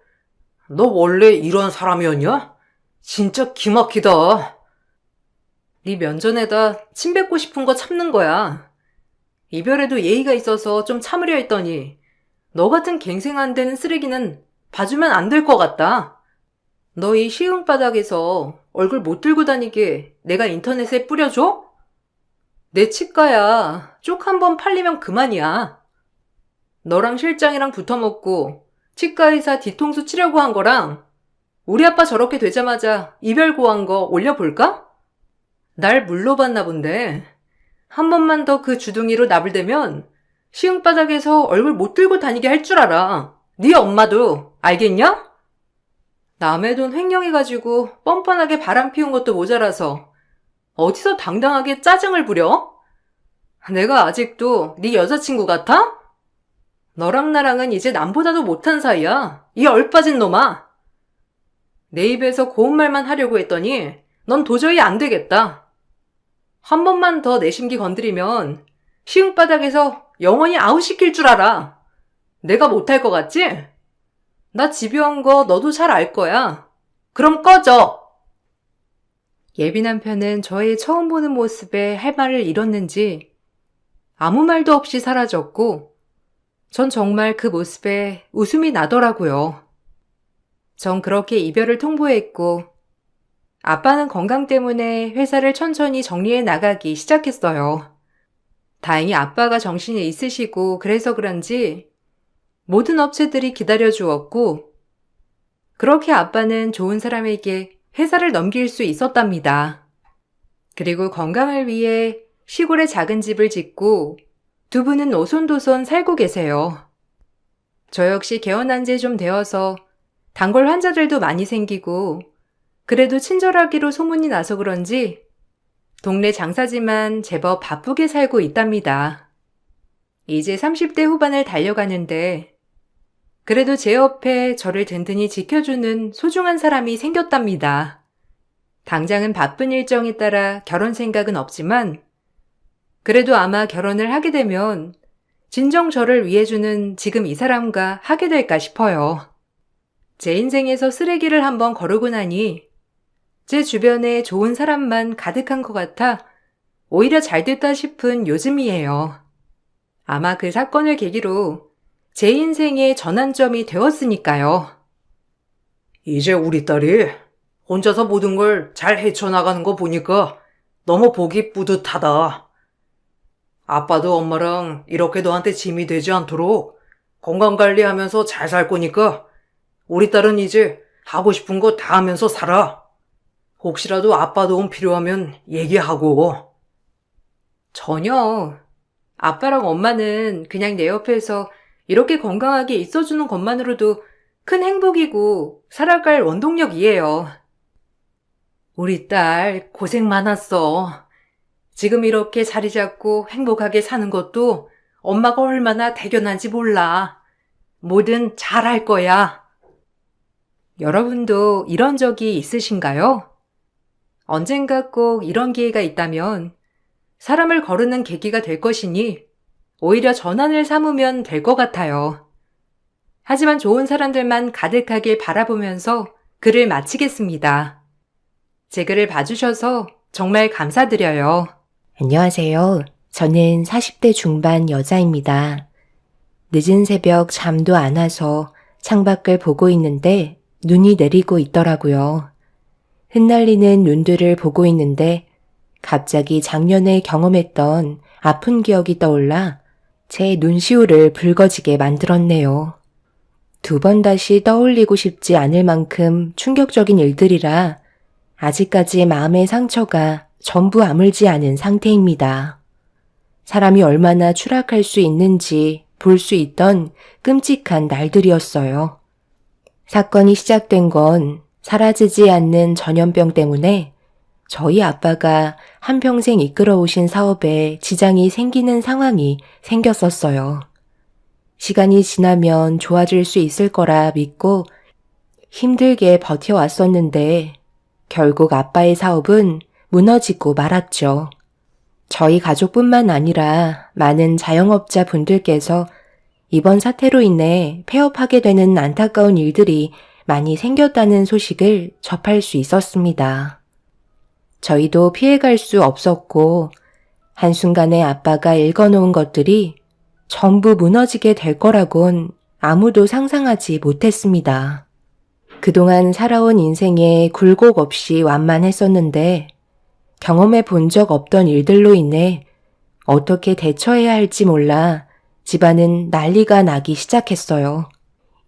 너 원래 이런 사람이었냐? 진짜 기막히다. 네 면전에다 침 뱉고 싶은 거 참는 거야. 이별에도 예의가 있어서 좀 참으려 했더니 너 같은 갱생 안 되는 쓰레기는 봐주면 안 될 것 같다. 너 이 시흥바닥에서 얼굴 못 들고 다니게 내가 인터넷에 뿌려줘? 내 치과야. 쪽 한 번 팔리면 그만이야. 너랑 실장이랑 붙어먹고 치과의사 뒤통수 치려고 한 거랑 우리 아빠 저렇게 되자마자 이별 고한 거 올려볼까? 날 물러봤나 본데 한 번만 더 그 주둥이로 나불대면 시흥바닥에서 얼굴 못 들고 다니게 할 줄 알아. 네 엄마도. 알겠냐? 남의 돈 횡령해가지고 뻔뻔하게 바람 피운 것도 모자라서 어디서 당당하게 짜증을 부려? 내가 아직도 네 여자친구 같아? 너랑 나랑은 이제 남보다도 못한 사이야. 이 얼빠진 놈아. 내 입에서 고운 말만 하려고 했더니 넌 도저히 안 되겠다. 한 번만 더 내 심기 건드리면 시흥바닥에서 영원히 아웃시킬 줄 알아. 내가 못할 것 같지? 나 집요한 거 너도 잘 알 거야. 그럼 꺼져. 예비 남편은 저의 처음 보는 모습에 할 말을 잃었는지 아무 말도 없이 사라졌고 전 정말 그 모습에 웃음이 나더라고요. 전 그렇게 이별을 통보했고 아빠는 건강 때문에 회사를 천천히 정리해 나가기 시작했어요. 다행히 아빠가 정신이 있으시고 그래서 그런지 모든 업체들이 기다려주었고 그렇게 아빠는 좋은 사람에게 회사를 넘길 수 있었답니다. 그리고 건강을 위해 시골에 작은 집을 짓고 두 분은 오손도손 살고 계세요. 저 역시 개원한 지 좀 되어서 단골 환자들도 많이 생기고 그래도 친절하기로 소문이 나서 그런지 동네 장사지만 제법 바쁘게 살고 있답니다. 이제 30대 후반을 달려가는데 그래도 제 옆에 저를 든든히 지켜주는 소중한 사람이 생겼답니다. 당장은 바쁜 일정에 따라 결혼 생각은 없지만 그래도 아마 결혼을 하게 되면 진정 저를 위해주는 지금 이 사람과 하게 될까 싶어요. 제 인생에서 쓰레기를 한번 거르고 나니 제 주변에 좋은 사람만 가득한 것 같아 오히려 잘 됐다 싶은 요즘이에요. 아마 그 사건을 계기로 제 인생의 전환점이 되었으니까요. 이제 우리 딸이 혼자서 모든 걸 잘 헤쳐나가는 거 보니까 너무 보기 뿌듯하다. 아빠도 엄마랑 이렇게 너한테 짐이 되지 않도록 건강관리하면서 잘 살 거니까 우리 딸은 이제 하고 싶은 거 다 하면서 살아. 혹시라도 아빠 도움 필요하면 얘기하고. 전혀. 아빠랑 엄마는 그냥 내 옆에서 이렇게 건강하게 있어주는 것만으로도 큰 행복이고 살아갈 원동력이에요. 우리 딸 고생 많았어. 지금 이렇게 자리 잡고 행복하게 사는 것도 엄마가 얼마나 대견한지 몰라. 뭐든 잘할 거야. 여러분도 이런 적이 있으신가요? 언젠가 꼭 이런 기회가 있다면 사람을 거르는 계기가 될 것이니 오히려 전환을 삼으면 될 것 같아요. 하지만 좋은 사람들만 가득하길 바라보면서 글을 마치겠습니다. 제 글을 봐주셔서 정말 감사드려요. 안녕하세요. 저는 40대 중반 여자입니다. 늦은 새벽 잠도 안 와서 창밖을 보고 있는데 눈이 내리고 있더라고요. 흩날리는 눈들을 보고 있는데 갑자기 작년에 경험했던 아픈 기억이 떠올라 제 눈시울을 붉어지게 만들었네요. 두 번 다시 떠올리고 싶지 않을 만큼 충격적인 일들이라 아직까지 마음의 상처가 전부 아물지 않은 상태입니다. 사람이 얼마나 추락할 수 있는지 볼 수 있던 끔찍한 날들이었어요. 사건이 시작된 건 사라지지 않는 전염병 때문에 저희 아빠가 한평생 이끌어오신 사업에 지장이 생기는 상황이 생겼었어요. 시간이 지나면 좋아질 수 있을 거라 믿고 힘들게 버텨왔었는데 결국 아빠의 사업은 무너지고 말았죠. 저희 가족뿐만 아니라 많은 자영업자 분들께서 이번 사태로 인해 폐업하게 되는 안타까운 일들이 많이 생겼다는 소식을 접할 수 있었습니다. 저희도 피해갈 수 없었고 한순간에 아빠가 읽어놓은 것들이 전부 무너지게 될 거라곤 아무도 상상하지 못했습니다. 그동안 살아온 인생에 굴곡 없이 완만했었는데 경험해 본 적 없던 일들로 인해 어떻게 대처해야 할지 몰라 집안은 난리가 나기 시작했어요.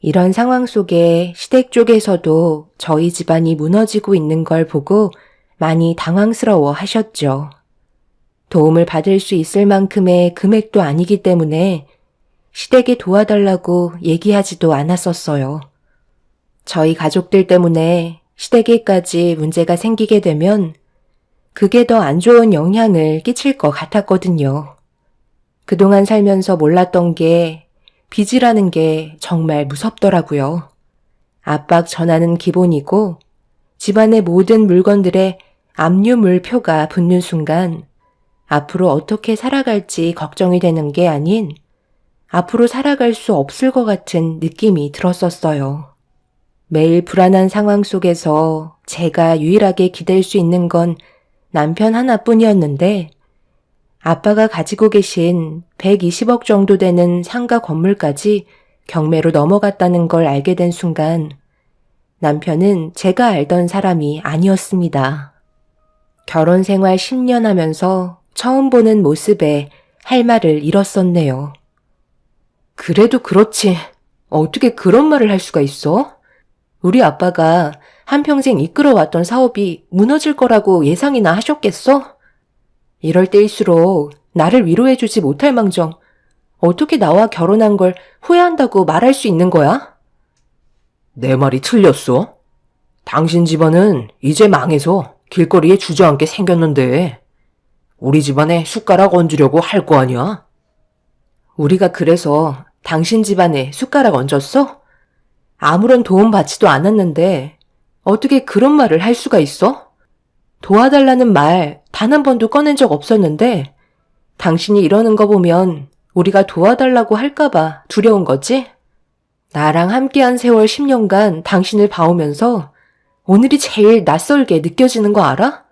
이런 상황 속에 시댁 쪽에서도 저희 집안이 무너지고 있는 걸 보고 많이 당황스러워 하셨죠. 도움을 받을 수 있을 만큼의 금액도 아니기 때문에 시댁에 도와달라고 얘기하지도 않았었어요. 저희 가족들 때문에 시댁에까지 문제가 생기게 되면 그게 더 안 좋은 영향을 끼칠 것 같았거든요. 그동안 살면서 몰랐던 게 빚이라는 게 정말 무섭더라고요. 압박 전환은 기본이고 집안의 모든 물건들에 압류물표가 붙는 순간 앞으로 어떻게 살아갈지 걱정이 되는 게 아닌 앞으로 살아갈 수 없을 것 같은 느낌이 들었었어요. 매일 불안한 상황 속에서 제가 유일하게 기댈 수 있는 건 남편 하나뿐이었는데 아빠가 가지고 계신 120억 정도 되는 상가 건물까지 경매로 넘어갔다는 걸 알게 된 순간 남편은 제가 알던 사람이 아니었습니다. 결혼 생활 10년 하면서 처음 보는 모습에 할 말을 잃었었네요. 그래도 그렇지. 어떻게 그런 말을 할 수가 있어? 우리 아빠가 한평생 이끌어왔던 사업이 무너질 거라고 예상이나 하셨겠어? 이럴 때일수록 나를 위로해주지 못할 망정 어떻게 나와 결혼한 걸 후회한다고 말할 수 있는 거야? 내 말이 틀렸어? 당신 집안은 이제 망해서 길거리에 주저앉게 생겼는데 우리 집안에 숟가락 얹으려고 할 거 아니야? 우리가 그래서 당신 집안에 숟가락 얹었어? 아무런 도움 받지도 않았는데 어떻게 그런 말을 할 수가 있어? 도와달라는 말 단 한 번도 꺼낸 적 없었는데 당신이 이러는 거 보면 우리가 도와달라고 할까봐 두려운 거지? 나랑 함께한 세월 10년간 당신을 봐오면서 오늘이 제일 낯설게 느껴지는 거 알아?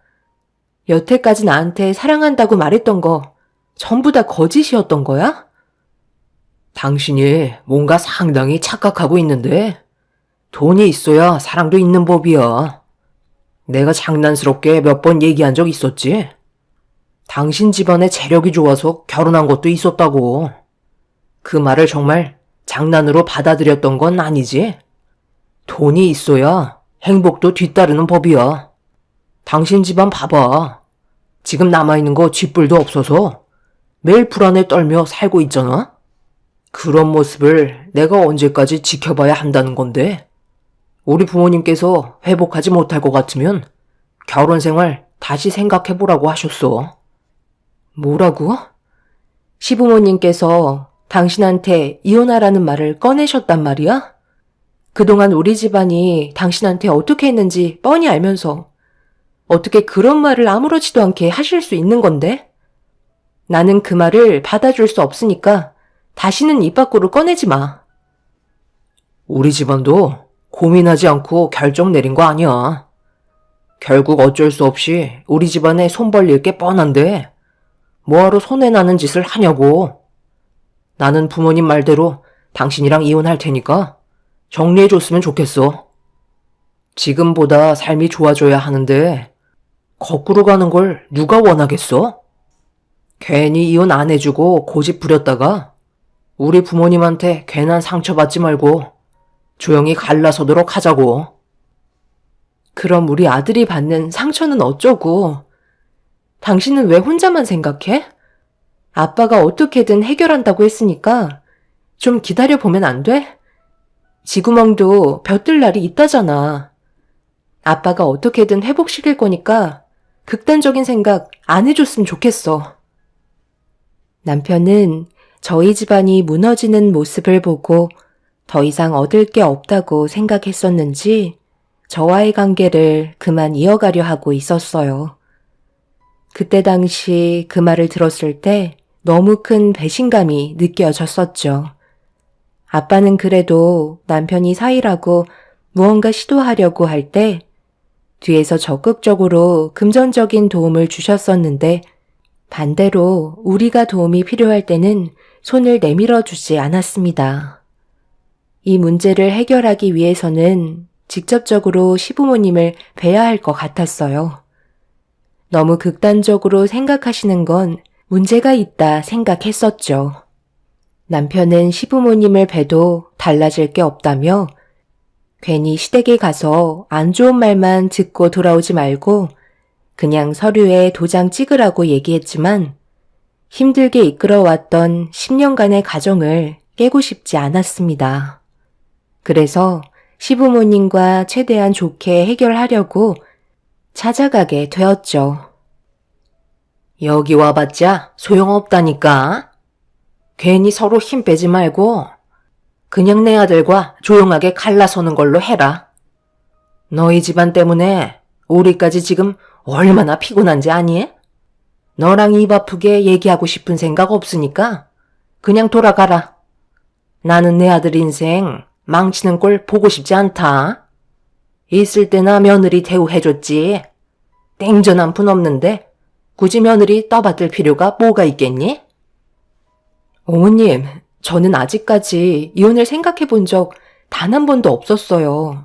여태까지 나한테 사랑한다고 말했던 거 전부 다 거짓이었던 거야? 당신이 뭔가 상당히 착각하고 있는데 돈이 있어야 사랑도 있는 법이야. 내가 장난스럽게 몇 번 얘기한 적 있었지? 당신 집안에 재력이 좋아서 결혼한 것도 있었다고. 그 말을 정말 장난으로 받아들였던 건 아니지? 돈이 있어야 행복도 뒤따르는 법이야. 당신 집안 봐봐. 지금 남아있는 거 쥐뿔도 없어서 매일 불안에 떨며 살고 있잖아? 그런 모습을 내가 언제까지 지켜봐야 한다는 건데? 우리 부모님께서 회복하지 못할 것 같으면 결혼 생활 다시 생각해보라고 하셨어. 뭐라고? 시부모님께서 당신한테 이혼하라는 말을 꺼내셨단 말이야? 그동안 우리 집안이 당신한테 어떻게 했는지 뻔히 알면서 어떻게 그런 말을 아무렇지도 않게 하실 수 있는 건데? 나는 그 말을 받아줄 수 없으니까 다시는 입 밖으로 꺼내지 마. 우리 집안도 고민하지 않고 결정 내린 거 아니야. 결국 어쩔 수 없이 우리 집안에 손 벌릴 게 뻔한데 뭐하러 손해나는 짓을 하냐고. 나는 부모님 말대로 당신이랑 이혼할 테니까 정리해줬으면 좋겠어. 지금보다 삶이 좋아져야 하는데 거꾸로 가는 걸 누가 원하겠어? 괜히 이혼 안 해주고 고집 부렸다가 우리 부모님한테 괜한 상처받지 말고 조용히 갈라서도록 하자고. 그럼 우리 아들이 받는 상처는 어쩌고? 당신은 왜 혼자만 생각해? 아빠가 어떻게든 해결한다고 했으니까 좀 기다려보면 안 돼? 지구멍도 벼뜰 날이 있다잖아. 아빠가 어떻게든 회복시킬 거니까 극단적인 생각 안 해줬으면 좋겠어. 남편은 저희 집안이 무너지는 모습을 보고 더 이상 얻을 게 없다고 생각했었는지 저와의 관계를 그만 이어가려 하고 있었어요. 그때 당시 그 말을 들었을 때 너무 큰 배신감이 느껴졌었죠. 아빠는 그래도 남편이 사이라고 무언가 시도하려고 할 때 뒤에서 적극적으로 금전적인 도움을 주셨었는데 반대로 우리가 도움이 필요할 때는 손을 내밀어 주지 않았습니다. 이 문제를 해결하기 위해서는 직접적으로 시부모님을 뵈야 할 것 같았어요. 너무 극단적으로 생각하시는 건 문제가 있다 생각했었죠. 남편은 시부모님을 뵈도 달라질 게 없다며 괜히 시댁에 가서 안 좋은 말만 듣고 돌아오지 말고 그냥 서류에 도장 찍으라고 얘기했지만 힘들게 이끌어왔던 10년간의 가정을 깨고 싶지 않았습니다. 그래서 시부모님과 최대한 좋게 해결하려고 찾아가게 되었죠. 여기 와봤자 소용없다니까. 괜히 서로 힘 빼지 말고 그냥 내 아들과 조용하게 갈라서는 걸로 해라. 너희 집안 때문에 우리까지 지금 얼마나 피곤한지 아니? 너랑 입 아프게 얘기하고 싶은 생각 없으니까 그냥 돌아가라. 나는 내 아들 인생 망치는 꼴 보고 싶지 않다. 있을 때나 며느리 대우해줬지. 땡전 한 푼 없는데 굳이 며느리 떠받들 필요가 뭐가 있겠니? 어머님, 저는 아직까지 이혼을 생각해 본 적 단 한 번도 없었어요.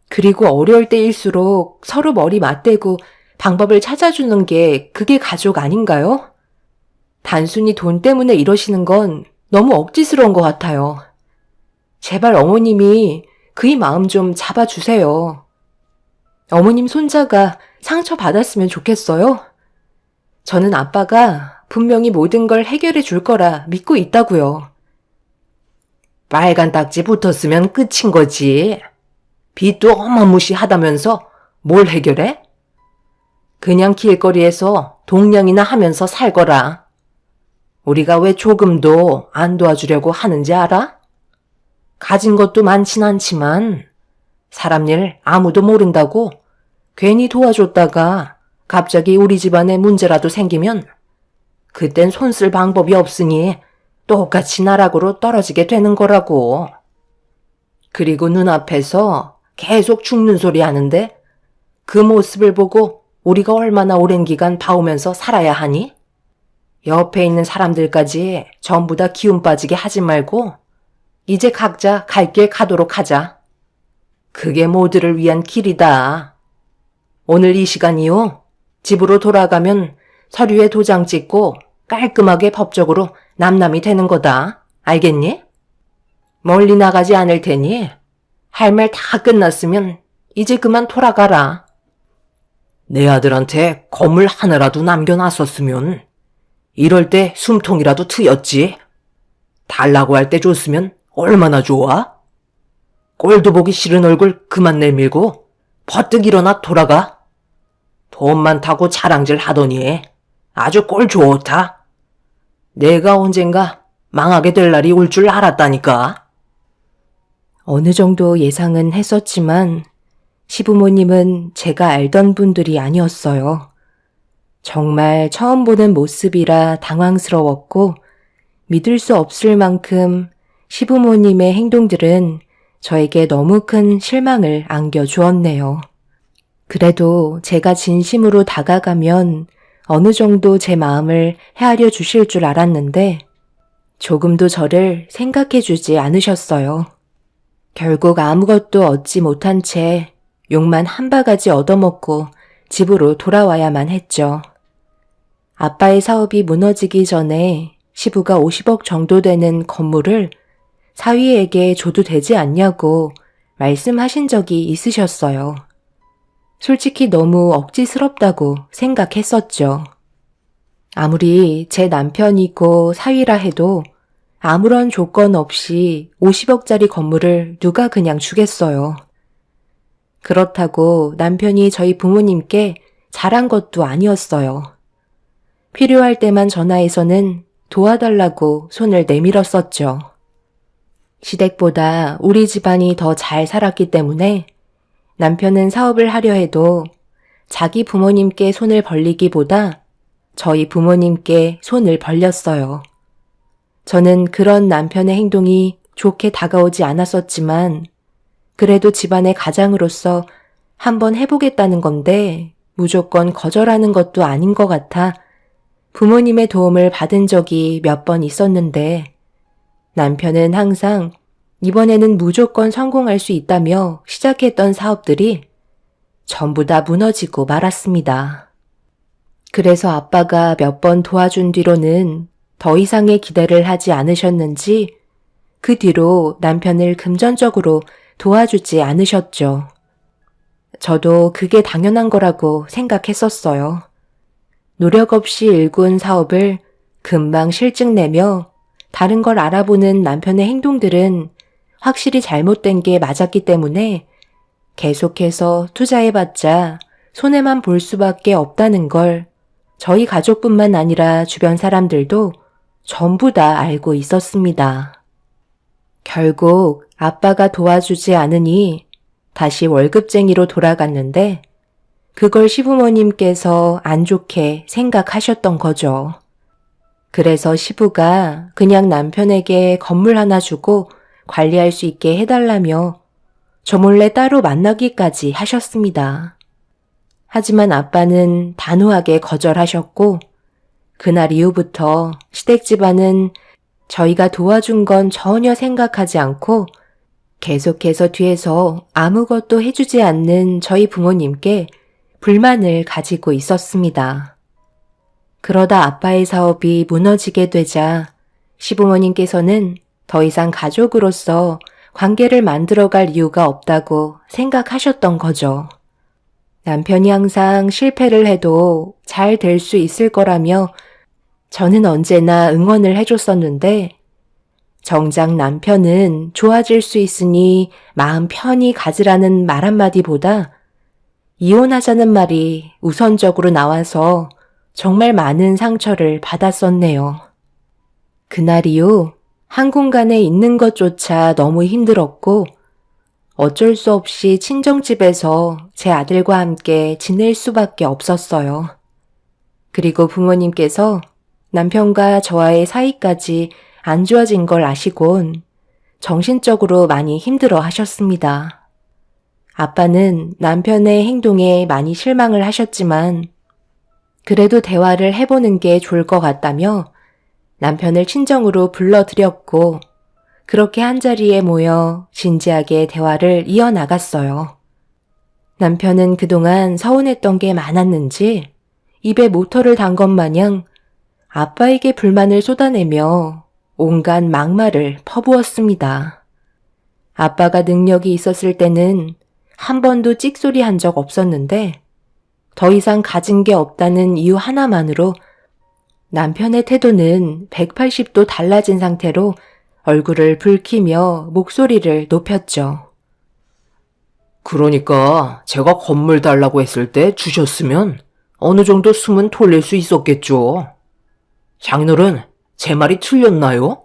그리고 어려울 때일수록 서로 머리 맞대고 방법을 찾아주는 게 그게 가족 아닌가요? 단순히 돈 때문에 이러시는 건 너무 억지스러운 것 같아요. 제발 어머님이 그의 마음 좀 잡아주세요. 어머님 손자가 상처받았으면 좋겠어요? 저는 아빠가 분명히 모든 걸 해결해 줄 거라 믿고 있다고요. 빨간 딱지 붙었으면 끝인 거지. 빚도 어마무시하다면서 뭘 해결해? 그냥 길거리에서 동냥이나 하면서 살거라. 우리가 왜 조금도 안 도와주려고 하는지 알아? 가진 것도 많진 않지만 사람 일 아무도 모른다고 괜히 도와줬다가 갑자기 우리 집안에 문제라도 생기면 그땐 손 쓸 방법이 없으니 똑같이 나락으로 떨어지게 되는 거라고. 그리고 눈앞에서 계속 죽는 소리 하는데 그 모습을 보고 우리가 얼마나 오랜 기간 봐오면서 살아야 하니? 옆에 있는 사람들까지 전부 다 기운 빠지게 하지 말고 이제 각자 갈 길 가도록 하자. 그게 모두를 위한 길이다. 오늘 이 시간 이후 집으로 돌아가면 서류에 도장 찍고 깔끔하게 법적으로 남남이 되는 거다. 알겠니? 멀리 나가지 않을 테니 할 말 다 끝났으면 이제 그만 돌아가라. 내 아들한테 건물 하나라도 남겨놨었으면 이럴 때 숨통이라도 트였지. 달라고 할 때 줬으면 얼마나 좋아? 꼴도 보기 싫은 얼굴 그만 내밀고 버뜩 일어나 돌아가. 돈 많다고 자랑질 하더니 아주 꼴 좋다. 내가 언젠가 망하게 될 날이 올 줄 알았다니까. 어느 정도 예상은 했었지만 시부모님은 제가 알던 분들이 아니었어요. 정말 처음 보는 모습이라 당황스러웠고 믿을 수 없을 만큼 시부모님의 행동들은 저에게 너무 큰 실망을 안겨주었네요. 그래도 제가 진심으로 다가가면 어느 정도 제 마음을 헤아려 주실 줄 알았는데 조금도 저를 생각해 주지 않으셨어요. 결국 아무것도 얻지 못한 채 욕만 한 바가지 얻어먹고 집으로 돌아와야만 했죠. 아빠의 사업이 무너지기 전에 시부가 50억 정도 되는 건물을 사위에게 줘도 되지 않냐고 말씀하신 적이 있으셨어요. 솔직히 너무 억지스럽다고 생각했었죠. 아무리 제 남편이고 사위라 해도 아무런 조건 없이 50억짜리 건물을 누가 그냥 주겠어요. 그렇다고 남편이 저희 부모님께 잘한 것도 아니었어요. 필요할 때만 전화해서는 도와달라고 손을 내밀었었죠. 시댁보다 우리 집안이 더 잘 살았기 때문에 남편은 사업을 하려 해도 자기 부모님께 손을 벌리기보다 저희 부모님께 손을 벌렸어요. 저는 그런 남편의 행동이 좋게 다가오지 않았었지만 그래도 집안의 가장으로서 한번 해보겠다는 건데 무조건 거절하는 것도 아닌 것 같아 부모님의 도움을 받은 적이 몇 번 있었는데 남편은 항상 이번에는 무조건 성공할 수 있다며 시작했던 사업들이 전부 다 무너지고 말았습니다. 그래서 아빠가 몇 번 도와준 뒤로는 더 이상의 기대를 하지 않으셨는지 그 뒤로 남편을 금전적으로 도와주지 않으셨죠. 저도 그게 당연한 거라고 생각했었어요. 노력 없이 일군 사업을 금방 실증 내며 다른 걸 알아보는 남편의 행동들은 확실히 잘못된 게 맞았기 때문에 계속해서 투자해봤자 손해만 볼 수밖에 없다는 걸 저희 가족뿐만 아니라 주변 사람들도 전부 다 알고 있었습니다. 결국 아빠가 도와주지 않으니 다시 월급쟁이로 돌아갔는데 그걸 시부모님께서 안 좋게 생각하셨던 거죠. 그래서 시부가 그냥 남편에게 건물 하나 주고 관리할 수 있게 해달라며 저 몰래 따로 만나기까지 하셨습니다. 하지만 아빠는 단호하게 거절하셨고 그날 이후부터 시댁 집안은 저희가 도와준 건 전혀 생각하지 않고 계속해서 뒤에서 아무것도 해주지 않는 저희 부모님께 불만을 가지고 있었습니다. 그러다 아빠의 사업이 무너지게 되자 시부모님께서는 더 이상 가족으로서 관계를 만들어갈 이유가 없다고 생각하셨던 거죠. 남편이 항상 실패를 해도 잘 될 수 있을 거라며 저는 언제나 응원을 해줬었는데 정작 남편은 좋아질 수 있으니 마음 편히 가지라는 말 한마디보다 이혼하자는 말이 우선적으로 나와서 정말 많은 상처를 받았었네요. 그날 이후 한 공간에 있는 것조차 너무 힘들었고 어쩔 수 없이 친정집에서 제 아들과 함께 지낼 수밖에 없었어요. 그리고 부모님께서 남편과 저와의 사이까지 안 좋아진 걸 아시곤 정신적으로 많이 힘들어 하셨습니다. 아빠는 남편의 행동에 많이 실망을 하셨지만 그래도 대화를 해보는 게 좋을 것 같다며 남편을 친정으로 불러들였고 그렇게 한자리에 모여 진지하게 대화를 이어나갔어요. 남편은 그동안 서운했던 게 많았는지 입에 모터를 단 것 마냥 아빠에게 불만을 쏟아내며 온갖 막말을 퍼부었습니다. 아빠가 능력이 있었을 때는 한 번도 찍소리 한 적 없었는데 더 이상 가진 게 없다는 이유 하나만으로 남편의 태도는 180도 달라진 상태로 얼굴을 붉히며 목소리를 높였죠. 그러니까 제가 건물 달라고 했을 때 주셨으면 어느 정도 숨은 돌릴 수 있었겠죠. 장인어른, 제 말이 틀렸나요?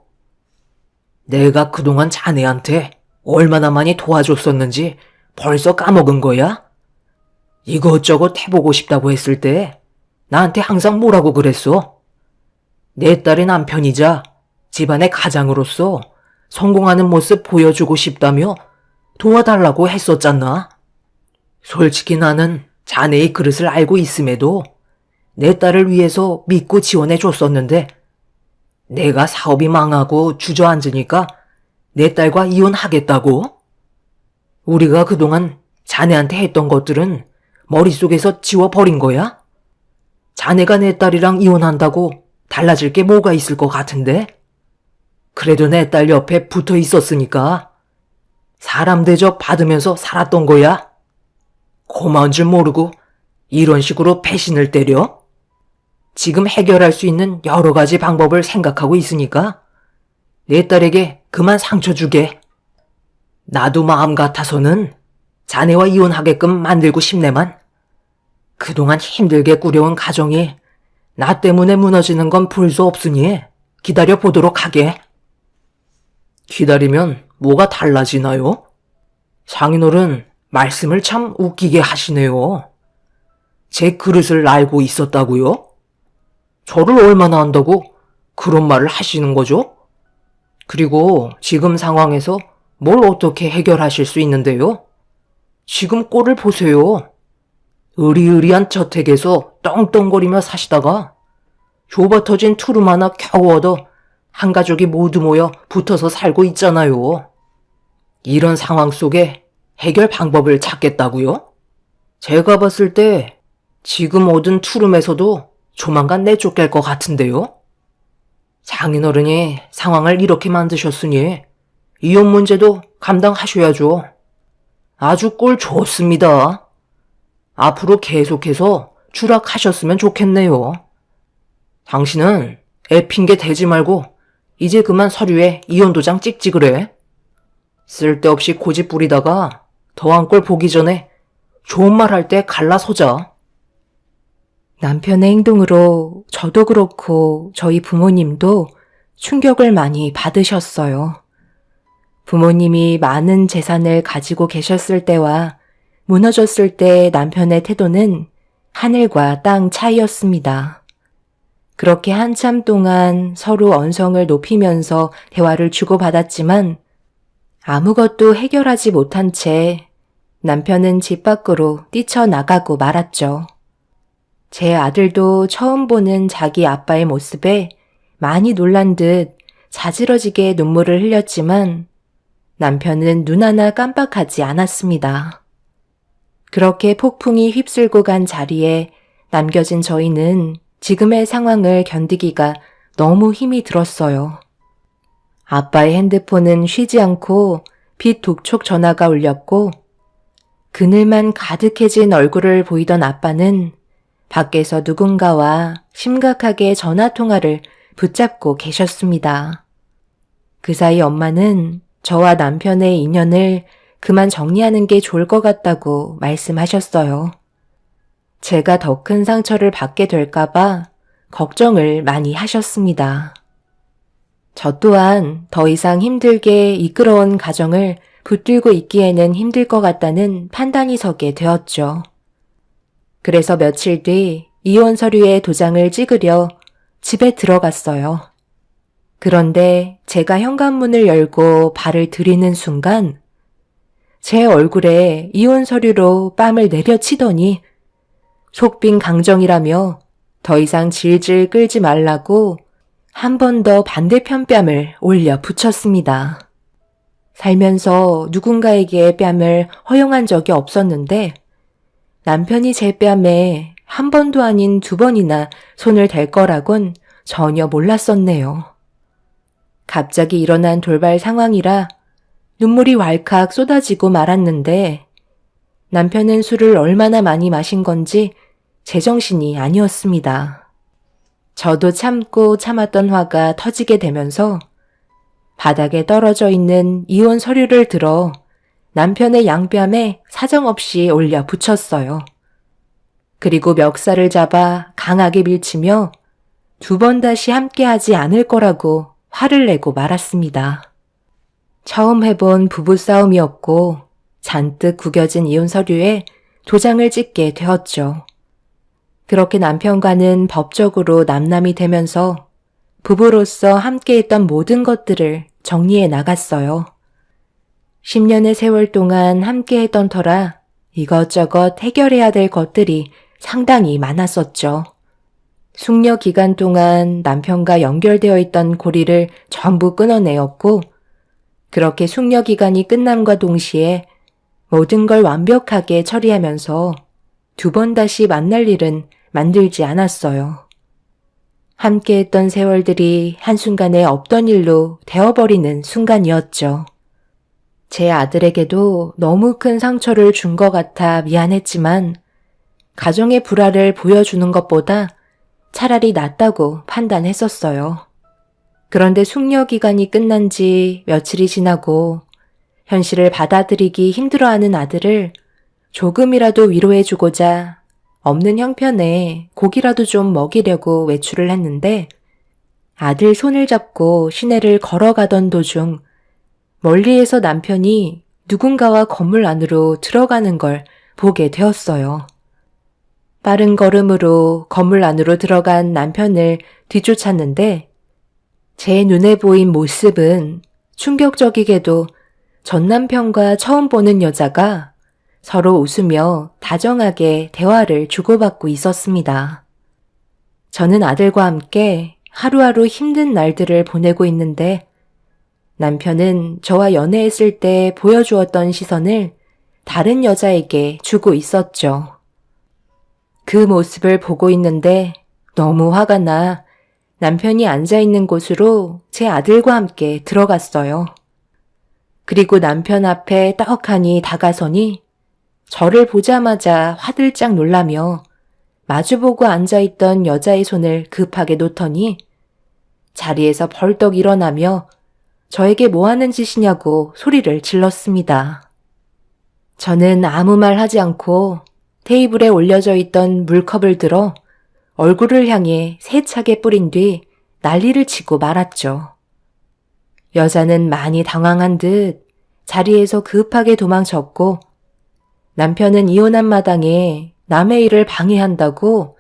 내가 그동안 자네한테 얼마나 많이 도와줬었는지 벌써 까먹은 거야? 이것저것 해보고 싶다고 했을 때 나한테 항상 뭐라고 그랬어? 내 딸의 남편이자 집안의 가장으로서 성공하는 모습 보여주고 싶다며 도와달라고 했었잖아. 솔직히 나는 자네의 그릇을 알고 있음에도 내 딸을 위해서 믿고 지원해 줬었는데 내가 사업이 망하고 주저앉으니까 내 딸과 이혼하겠다고? 우리가 그동안 자네한테 했던 것들은 머릿속에서 지워버린 거야? 자네가 내 딸이랑 이혼한다고 달라질 게 뭐가 있을 것 같은데? 그래도 내 딸 옆에 붙어 있었으니까 사람 대접 받으면서 살았던 거야. 고마운 줄 모르고 이런 식으로 배신을 때려? 지금 해결할 수 있는 여러 가지 방법을 생각하고 있으니까 내 딸에게 그만 상처 주게. 나도 마음 같아서는 자네와 이혼하게끔 만들고 싶네만 그동안 힘들게 꾸려온 가정이 나 때문에 무너지는 건 볼 수 없으니 기다려 보도록 하게. 기다리면 뭐가 달라지나요? 장인어른 말씀을 참 웃기게 하시네요. 제 그릇을 알고 있었다고요? 저를 얼마나 안다고 그런 말을 하시는 거죠? 그리고 지금 상황에서 뭘 어떻게 해결하실 수 있는데요? 지금 꼴을 보세요. 으리으리한 저택에서 떵떵거리며 사시다가 좁아터진 투룸 하나 겨우 얻어 한 가족이 모두 모여 붙어서 살고 있잖아요. 이런 상황 속에 해결 방법을 찾겠다고요? 제가 봤을 때 지금 얻은 투룸에서도 조만간 내쫓길 것 같은데요? 장인어른이 상황을 이렇게 만드셨으니 이혼 문제도 감당하셔야죠. 아주 꼴 좋습니다. 앞으로 계속해서 추락하셨으면 좋겠네요. 당신은 애 핑계 대지 말고 이제 그만 서류에 이혼 도장 찍지 그래. 쓸데없이 고집 부리다가 더한 꼴 보기 전에 좋은 말 할 때 갈라서자. 남편의 행동으로 저도 그렇고 저희 부모님도 충격을 많이 받으셨어요. 부모님이 많은 재산을 가지고 계셨을 때와 무너졌을 때 남편의 태도는 하늘과 땅 차이였습니다. 그렇게 한참 동안 서로 언성을 높이면서 대화를 주고받았지만 아무것도 해결하지 못한 채 남편은 집 밖으로 뛰쳐나가고 말았죠. 제 아들도 처음 보는 자기 아빠의 모습에 많이 놀란 듯 자지러지게 눈물을 흘렸지만 남편은 눈 하나 깜빡하지 않았습니다. 그렇게 폭풍이 휩쓸고 간 자리에 남겨진 저희는 지금의 상황을 견디기가 너무 힘이 들었어요. 아빠의 핸드폰은 쉬지 않고 빛 독촉 전화가 울렸고 그늘만 가득해진 얼굴을 보이던 아빠는 밖에서 누군가와 심각하게 전화통화를 붙잡고 계셨습니다. 그 사이 엄마는 저와 남편의 인연을 그만 정리하는 게 좋을 것 같다고 말씀하셨어요. 제가 더 큰 상처를 받게 될까봐 걱정을 많이 하셨습니다. 저 또한 더 이상 힘들게 이끌어온 가정을 붙들고 있기에는 힘들 것 같다는 판단이 서게 되었죠. 그래서 며칠 뒤 이혼 서류에 도장을 찍으려 집에 들어갔어요. 그런데 제가 현관문을 열고 발을 들이는 순간 제 얼굴에 이혼 서류로 뺨을 내려치더니 속빈 강정이라며 더 이상 질질 끌지 말라고 한 번 더 반대편 뺨을 올려 붙였습니다. 살면서 누군가에게 뺨을 허용한 적이 없었는데 남편이 제 뺨에 한 번도 아닌 2번이나 손을 댈 거라곤 전혀 몰랐었네요. 갑자기 일어난 돌발 상황이라 눈물이 왈칵 쏟아지고 말았는데 남편은 술을 얼마나 많이 마신 건지 제정신이 아니었습니다. 저도 참고 참았던 화가 터지게 되면서 바닥에 떨어져 있는 이혼 서류를 들어 남편의 양뺨에 사정없이 올려 붙였어요. 그리고 멱살을 잡아 강하게 밀치며 2번 다시 함께하지 않을 거라고 화를 내고 말았습니다. 처음 해본 부부싸움이었고 잔뜩 구겨진 이혼 서류에 도장을 찍게 되었죠. 그렇게 남편과는 법적으로 남남이 되면서 부부로서 함께했던 모든 것들을 정리해 나갔어요. 10년의 세월 동안 함께했던 터라 이것저것 해결해야 될 것들이 상당히 많았었죠. 숙려 기간 동안 남편과 연결되어 있던 고리를 전부 끊어내었고 그렇게 숙려 기간이 끝남과 동시에 모든 걸 완벽하게 처리하면서 2번 다시 만날 일은 만들지 않았어요. 함께했던 세월들이 한순간에 없던 일로 되어버리는 순간이었죠. 제 아들에게도 너무 큰 상처를 준 것 같아 미안했지만 가정의 불화를 보여주는 것보다 차라리 낫다고 판단했었어요. 그런데 숙려 기간이 끝난 지 며칠이 지나고 현실을 받아들이기 힘들어하는 아들을 조금이라도 위로해주고자 없는 형편에 고기라도 좀 먹이려고 외출을 했는데 아들 손을 잡고 시내를 걸어가던 도중 멀리에서 남편이 누군가와 건물 안으로 들어가는 걸 보게 되었어요. 빠른 걸음으로 건물 안으로 들어간 남편을 뒤쫓았는데 제 눈에 보인 모습은 충격적이게도 전 남편과 처음 보는 여자가 서로 웃으며 다정하게 대화를 주고받고 있었습니다. 저는 아들과 함께 하루하루 힘든 날들을 보내고 있는데 남편은 저와 연애했을 때 보여주었던 시선을 다른 여자에게 주고 있었죠. 그 모습을 보고 있는데 너무 화가 나 남편이 앉아있는 곳으로 제 아들과 함께 들어갔어요. 그리고 남편 앞에 떡하니 다가서니 저를 보자마자 화들짝 놀라며 마주보고 앉아있던 여자의 손을 급하게 놓더니 자리에서 벌떡 일어나며 저에게 뭐 하는 짓이냐고 소리를 질렀습니다. 저는 아무 말 하지 않고 테이블에 올려져 있던 물컵을 들어 얼굴을 향해 세차게 뿌린 뒤 난리를 치고 말았죠. 여자는 많이 당황한 듯 자리에서 급하게 도망쳤고 남편은 이혼한 마당에 남의 일을 방해한다고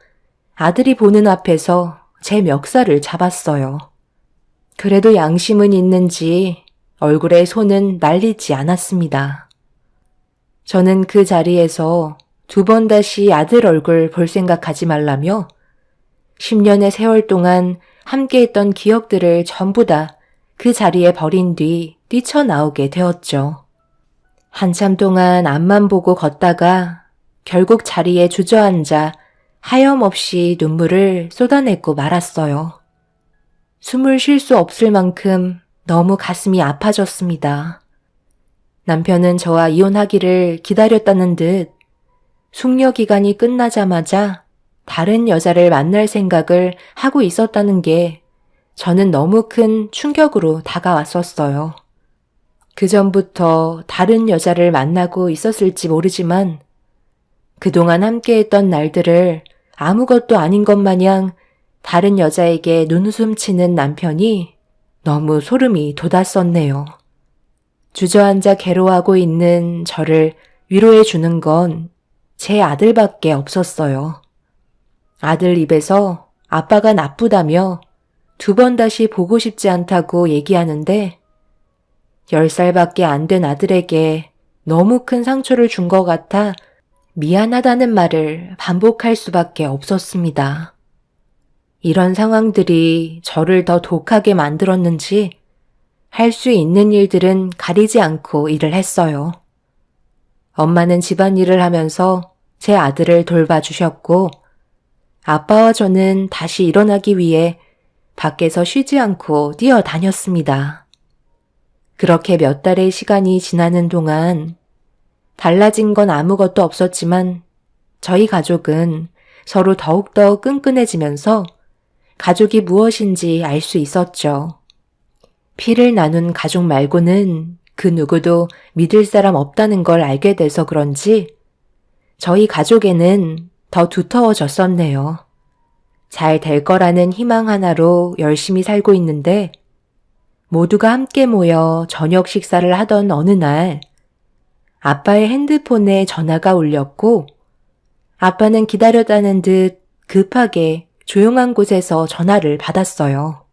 아들이 보는 앞에서 제 멱살을 잡았어요. 그래도 양심은 있는지 얼굴에 손은 날리지 않았습니다. 저는 그 자리에서 2번 다시 아들 얼굴 볼 생각하지 말라며 10년의 세월 동안 함께했던 기억들을 전부 다 그 자리에 버린 뒤 뛰쳐나오게 되었죠. 한참 동안 앞만 보고 걷다가 결국 자리에 주저앉아 하염없이 눈물을 쏟아내고 말았어요. 숨을 쉴 수 없을 만큼 너무 가슴이 아파졌습니다. 남편은 저와 이혼하기를 기다렸다는 듯 숙려 기간이 끝나자마자 다른 여자를 만날 생각을 하고 있었다는 게 저는 너무 큰 충격으로 다가왔었어요. 그전부터 다른 여자를 만나고 있었을지 모르지만 그동안 함께했던 날들을 아무것도 아닌 것 마냥 다른 여자에게 눈웃음 치는 남편이 너무 소름이 돋았었네요. 주저앉아 괴로워하고 있는 저를 위로해 주는 건 제 아들밖에 없었어요. 아들 입에서 아빠가 나쁘다며 2번 다시 보고 싶지 않다고 얘기하는데 10살밖에 안 된 아들에게 너무 큰 상처를 준 것 같아 미안하다는 말을 반복할 수밖에 없었습니다. 이런 상황들이 저를 더 독하게 만들었는지 할 수 있는 일들은 가리지 않고 일을 했어요. 엄마는 집안일을 하면서 제 아들을 돌봐주셨고 아빠와 저는 다시 일어나기 위해 밖에서 쉬지 않고 뛰어다녔습니다. 그렇게 몇 달의 시간이 지나는 동안 달라진 건 아무것도 없었지만 저희 가족은 서로 더욱더 끈끈해지면서 가족이 무엇인지 알 수 있었죠. 피를 나눈 가족 말고는 그 누구도 믿을 사람 없다는 걸 알게 돼서 그런지 저희 가족에는 더 두터워졌었네요. 잘 될 거라는 희망 하나로 열심히 살고 있는데 모두가 함께 모여 저녁 식사를 하던 어느 날 아빠의 핸드폰에 전화가 울렸고 아빠는 기다렸다는 듯 급하게 조용한 곳에서 전화를 받았어요.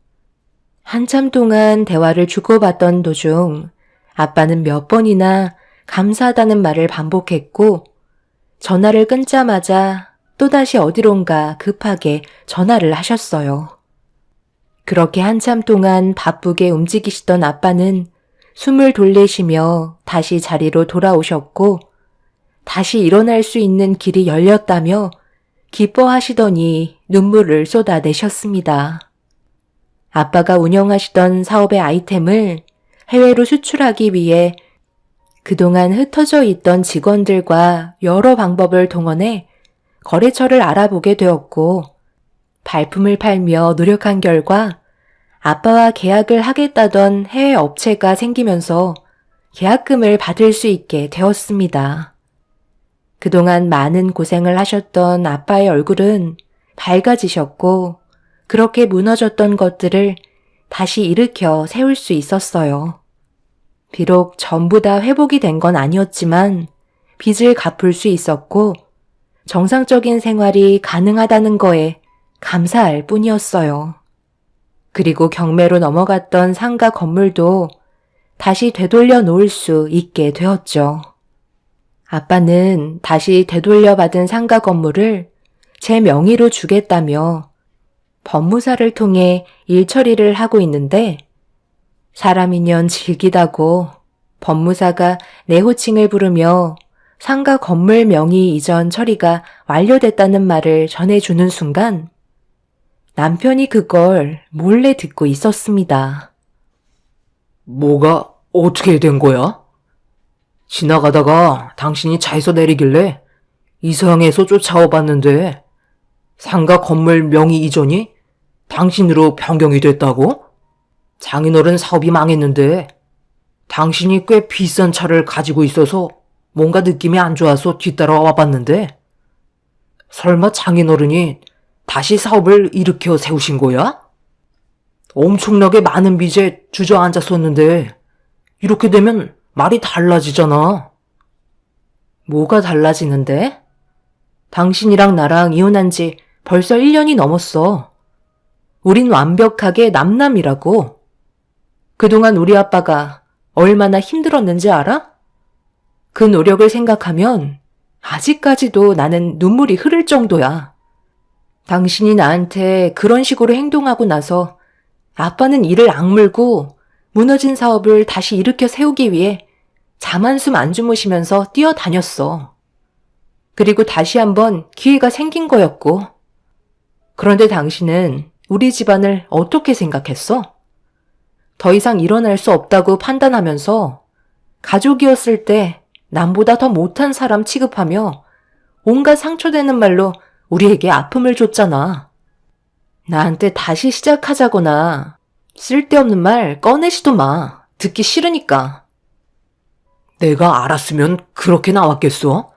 한참 동안 대화를 주고받던 도중 아빠는 몇 번이나 감사하다는 말을 반복했고 전화를 끊자마자 또다시 어디론가 급하게 전화를 하셨어요. 그렇게 한참 동안 바쁘게 움직이시던 아빠는 숨을 돌리시며 다시 자리로 돌아오셨고 다시 일어날 수 있는 길이 열렸다며 기뻐하시더니 눈물을 쏟아내셨습니다. 아빠가 운영하시던 사업의 아이템을 해외로 수출하기 위해 그동안 흩어져 있던 직원들과 여러 방법을 동원해 거래처를 알아보게 되었고 발품을 팔며 노력한 결과 아빠와 계약을 하겠다던 해외 업체가 생기면서 계약금을 받을 수 있게 되었습니다. 그동안 많은 고생을 하셨던 아빠의 얼굴은 밝아지셨고 그렇게 무너졌던 것들을 다시 일으켜 세울 수 있었어요. 비록 전부 다 회복이 된 건 아니었지만 빚을 갚을 수 있었고 정상적인 생활이 가능하다는 거에 감사할 뿐이었어요. 그리고 경매로 넘어갔던 상가 건물도 다시 되돌려 놓을 수 있게 되었죠. 아빠는 다시 되돌려 받은 상가 건물을 제 명의로 주겠다며 법무사를 통해 일 처리를 하고 있는데 사람이년 질기다고 법무사가 내 호칭을 부르며 상가 건물 명의 이전 처리가 완료됐다는 말을 전해주는 순간 남편이 그걸 몰래 듣고 있었습니다. 뭐가 어떻게 된 거야? 지나가다가 당신이 차에서 내리길래 이상해서 쫓아와 봤는데 상가 건물 명의 이전이 당신으로 변경이 됐다고? 장인어른 사업이 망했는데 당신이 꽤 비싼 차를 가지고 있어서 뭔가 느낌이 안 좋아서 뒤따라와 봤는데 설마 장인어른이 다시 사업을 일으켜 세우신 거야? 엄청나게 많은 빚에 주저앉았었는데 이렇게 되면 말이 달라지잖아. 뭐가 달라지는데? 당신이랑 나랑 이혼한 지 벌써 1년이 넘었어. 우린 완벽하게 남남이라고. 그동안 우리 아빠가 얼마나 힘들었는지 알아? 그 노력을 생각하면 아직까지도 나는 눈물이 흐를 정도야. 당신이 나한테 그런 식으로 행동하고 나서 아빠는 이를 악물고 무너진 사업을 다시 일으켜 세우기 위해 잠 한숨 안 주무시면서 뛰어다녔어. 그리고 다시 한번 기회가 생긴 거였고. 그런데 당신은 우리 집안을 어떻게 생각했어? 더 이상 일어날 수 없다고 판단하면서 가족이었을 때 남보다 더 못한 사람 취급하며 온갖 상처되는 말로 우리에게 아픔을 줬잖아. 나한테 다시 시작하자거나 쓸데없는 말 꺼내지도 마. 듣기 싫으니까. 내가 알았으면 그렇게 나왔겠어?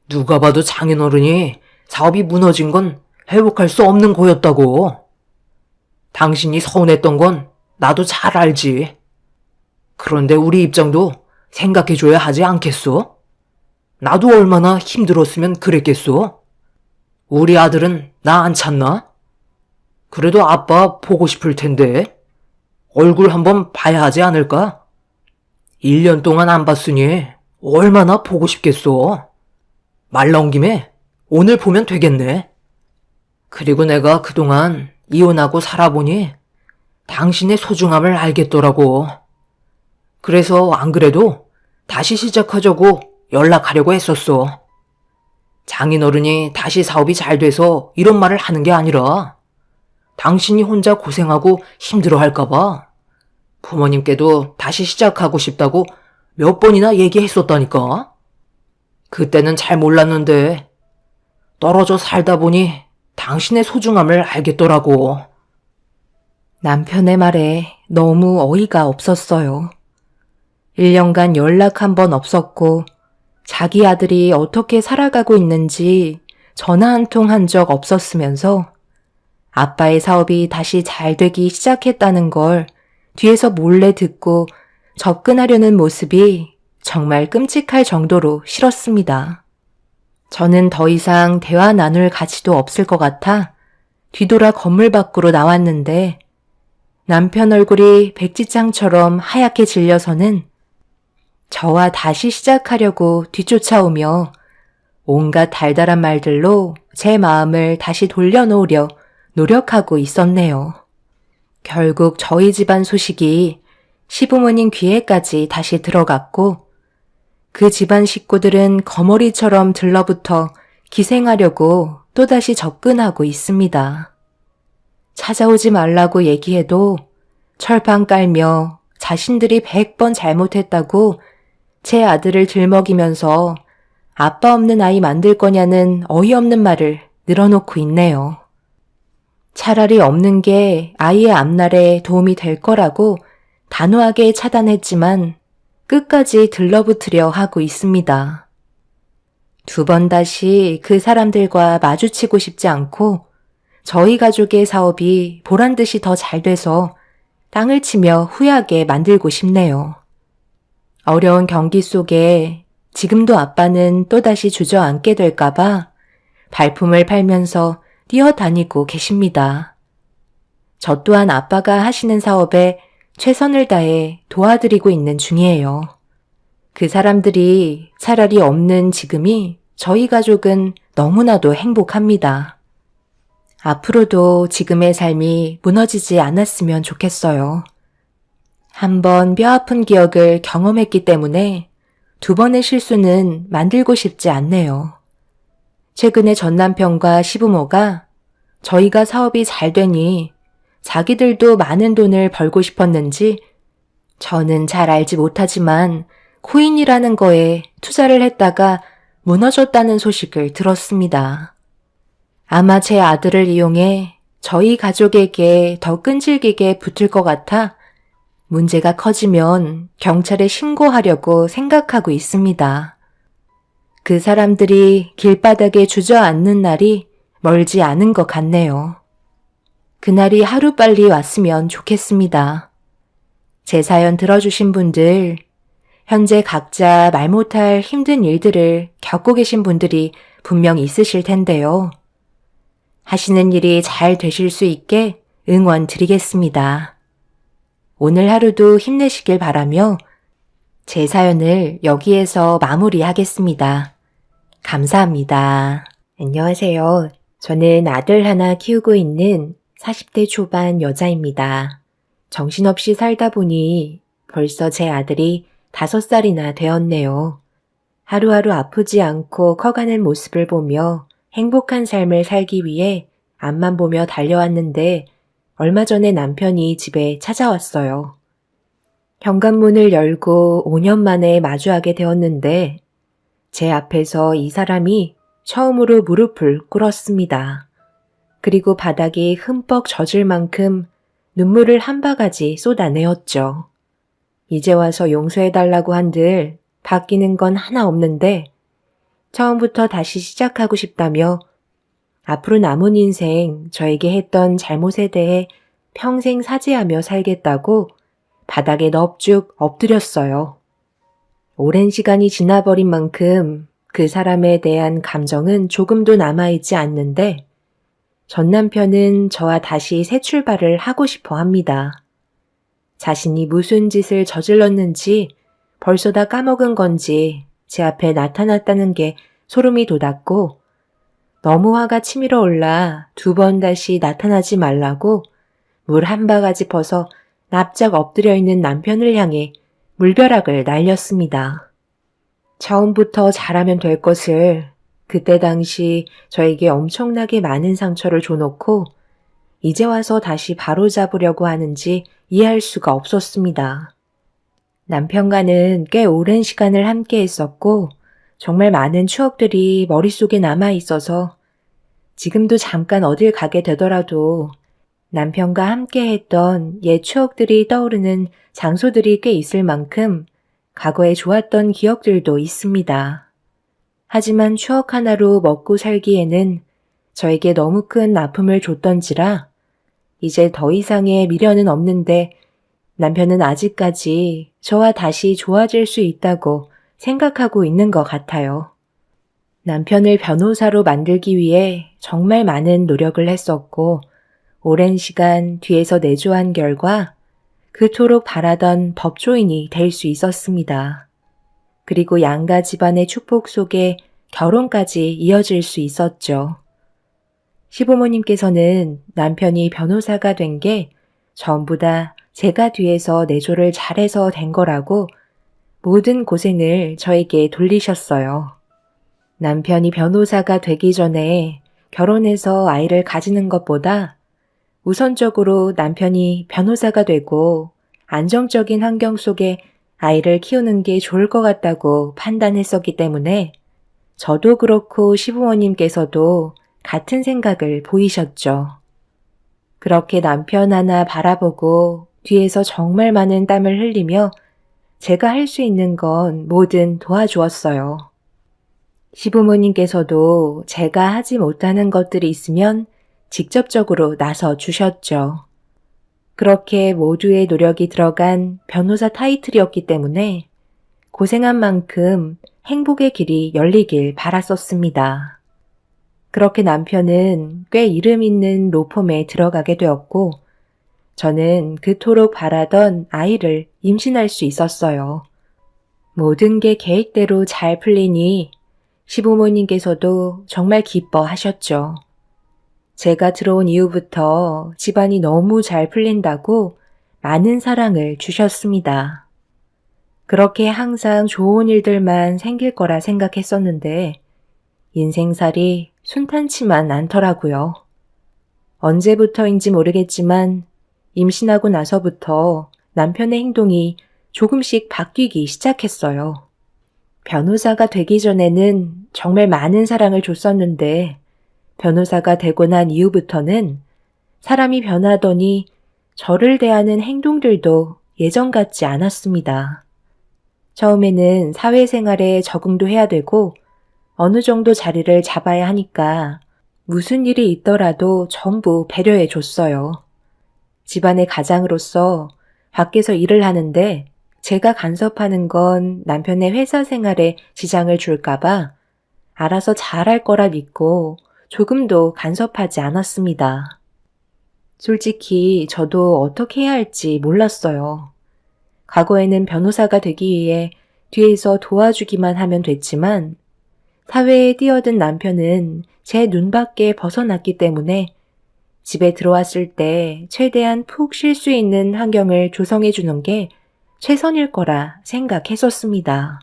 누가 봐도 장인어른이 사업이 무너진 건 회복할 수 없는 거였다고. 당신이 서운했던 건 나도 잘 알지. 그런데 우리 입장도 생각해줘야 하지 않겠소? 나도 얼마나 힘들었으면 그랬겠소? 우리 아들은 나 안 찾나? 그래도 아빠 보고 싶을 텐데 얼굴 한번 봐야 하지 않을까? 1년 동안 안 봤으니 얼마나 보고 싶겠소? 말 나온 김에 오늘 보면 되겠네. 그리고 내가 그동안 이혼하고 살아보니 당신의 소중함을 알겠더라고. 그래서 안 그래도 다시 시작하자고 연락하려고 했었어. 장인어른이 다시 사업이 잘 돼서 이런 말을 하는 게 아니라 당신이 혼자 고생하고 힘들어할까봐 부모님께도 다시 시작하고 싶다고 몇 번이나 얘기했었다니까. 그때는 잘 몰랐는데 떨어져 살다 보니 당신의 소중함을 알겠더라고. 남편의 말에 너무 어이가 없었어요. 1년간 연락 한 번 없었고 자기 아들이 어떻게 살아가고 있는지 전화 한 통 한 적 없었으면서 아빠의 사업이 다시 잘 되기 시작했다는 걸 뒤에서 몰래 듣고 접근하려는 모습이 정말 끔찍할 정도로 싫었습니다. 저는 더 이상 대화 나눌 가치도 없을 것 같아 뒤돌아 건물 밖으로 나왔는데 남편 얼굴이 백지장처럼 하얗게 질려서는 저와 다시 시작하려고 뒤쫓아오며 온갖 달달한 말들로 제 마음을 다시 돌려놓으려 노력하고 있었네요. 결국 저희 집안 소식이 시부모님 귀에까지 다시 들어갔고 그 집안 식구들은 거머리처럼 들러붙어 기생하려고 또다시 접근하고 있습니다. 찾아오지 말라고 얘기해도 철판 깔며 자신들이 100번 잘못했다고 제 아들을 들먹이면서 아빠 없는 아이 만들 거냐는 어이없는 말을 늘어놓고 있네요. 차라리 없는 게 아이의 앞날에 도움이 될 거라고 단호하게 차단했지만 끝까지 들러붙으려 하고 있습니다. 2번 다시 그 사람들과 마주치고 싶지 않고 저희 가족의 사업이 보란듯이 더 잘 돼서 땅을 치며 후회하게 만들고 싶네요. 어려운 경기 속에 지금도 아빠는 또다시 주저앉게 될까봐 발품을 팔면서 뛰어다니고 계십니다. 저 또한 아빠가 하시는 사업에 최선을 다해 도와드리고 있는 중이에요. 그 사람들이 차라리 없는 지금이 저희 가족은 너무나도 행복합니다. 앞으로도 지금의 삶이 무너지지 않았으면 좋겠어요. 한번 뼈아픈 기억을 경험했기 때문에 2번의 실수는 만들고 싶지 않네요. 최근에 전 남편과 시부모가 저희가 사업이 잘 되니 자기들도 많은 돈을 벌고 싶었는지 저는 잘 알지 못하지만 코인이라는 거에 투자를 했다가 무너졌다는 소식을 들었습니다. 아마 제 아들을 이용해 저희 가족에게 더 끈질기게 붙을 것 같아 문제가 커지면 경찰에 신고하려고 생각하고 있습니다. 그 사람들이 길바닥에 주저앉는 날이 멀지 않은 것 같네요. 그날이 하루빨리 왔으면 좋겠습니다. 제 사연 들어주신 분들, 현재 각자 말 못할 힘든 일들을 겪고 계신 분들이 분명 있으실 텐데요. 하시는 일이 잘 되실 수 있게 응원 드리겠습니다. 오늘 하루도 힘내시길 바라며 제 사연을 여기에서 마무리하겠습니다. 감사합니다. 안녕하세요. 저는 아들 하나 키우고 있는 40대 초반 여자입니다. 정신없이 살다 보니 벌써 제 아들이 5살이나 되었네요. 하루하루 아프지 않고 커가는 모습을 보며 행복한 삶을 살기 위해 앞만 보며 달려왔는데 얼마 전에 남편이 집에 찾아왔어요. 현관문을 열고 5년 만에 마주하게 되었는데 제 앞에서 이 사람이 처음으로 무릎을 꿇었습니다. 그리고 바닥이 흠뻑 젖을 만큼 눈물을 한 바가지 쏟아내었죠. 이제 와서 용서해달라고 한들 바뀌는 건 하나 없는데 처음부터 다시 시작하고 싶다며 앞으로 남은 인생 저에게 했던 잘못에 대해 평생 사죄하며 살겠다고 바닥에 넙죽 엎드렸어요. 오랜 시간이 지나버린 만큼 그 사람에 대한 감정은 조금도 남아있지 않는데 전 남편은 저와 다시 새 출발을 하고 싶어 합니다. 자신이 무슨 짓을 저질렀는지 벌써 다 까먹은 건지 제 앞에 나타났다는 게 소름이 돋았고 너무 화가 치밀어 올라 2번 다시 나타나지 말라고 물 한 바가지 퍼서 납작 엎드려 있는 남편을 향해 물벼락을 날렸습니다. 처음부터 잘하면 될 것을 그때 당시 저에게 엄청나게 많은 상처를 줘놓고 이제 와서 다시 바로잡으려고 하는지 이해할 수가 없었습니다. 남편과는 꽤 오랜 시간을 함께 했었고 정말 많은 추억들이 머릿속에 남아 있어서 지금도 잠깐 어딜 가게 되더라도 남편과 함께 했던 옛 추억들이 떠오르는 장소들이 꽤 있을 만큼 과거에 좋았던 기억들도 있습니다. 하지만 추억 하나로 먹고 살기에는 저에게 너무 큰 아픔을 줬던지라 이제 더 이상의 미련은 없는데 남편은 아직까지 저와 다시 좋아질 수 있다고 생각하고 있는 것 같아요. 남편을 변호사로 만들기 위해 정말 많은 노력을 했었고 오랜 시간 뒤에서 내조한 결과 그토록 바라던 법조인이 될 수 있었습니다. 그리고 양가 집안의 축복 속에 결혼까지 이어질 수 있었죠. 시부모님께서는 남편이 변호사가 된 게 전부 다 제가 뒤에서 내조를 잘해서 된 거라고 모든 고생을 저에게 돌리셨어요. 남편이 변호사가 되기 전에 결혼해서 아이를 가지는 것보다 우선적으로 남편이 변호사가 되고 안정적인 환경 속에 아이를 키우는 게 좋을 것 같다고 판단했었기 때문에 저도 그렇고 시부모님께서도 같은 생각을 보이셨죠. 그렇게 남편 하나 바라보고 뒤에서 정말 많은 땀을 흘리며 제가 할 수 있는 건 뭐든 도와주었어요. 시부모님께서도 제가 하지 못하는 것들이 있으면 직접적으로 나서 주셨죠. 그렇게 모두의 노력이 들어간 변호사 타이틀이었기 때문에 고생한 만큼 행복의 길이 열리길 바랐었습니다. 그렇게 남편은 꽤 이름 있는 로펌에 들어가게 되었고 저는 그토록 바라던 아이를 임신할 수 있었어요. 모든 게 계획대로 잘 풀리니 시부모님께서도 정말 기뻐하셨죠. 제가 들어온 이후부터 집안이 너무 잘 풀린다고 많은 사랑을 주셨습니다. 그렇게 항상 좋은 일들만 생길 거라 생각했었는데 인생살이 순탄치만 않더라고요. 언제부터인지 모르겠지만 임신하고 나서부터 남편의 행동이 조금씩 바뀌기 시작했어요. 변호사가 되기 전에는 정말 많은 사랑을 줬었는데 변호사가 되고 난 이후부터는 사람이 변하더니 저를 대하는 행동들도 예전 같지 않았습니다. 처음에는 사회생활에 적응도 해야 되고 어느 정도 자리를 잡아야 하니까 무슨 일이 있더라도 전부 배려해 줬어요. 집안의 가장으로서 밖에서 일을 하는데 제가 간섭하는 건 남편의 회사 생활에 지장을 줄까봐 알아서 잘할 거라 믿고 조금도 간섭하지 않았습니다. 솔직히 저도 어떻게 해야 할지 몰랐어요. 과거에는 변호사가 되기 위해 뒤에서 도와주기만 하면 됐지만 사회에 뛰어든 남편은 제 눈밖에 벗어났기 때문에 집에 들어왔을 때 최대한 푹 쉴 수 있는 환경을 조성해 주는 게 최선일 거라 생각했었습니다.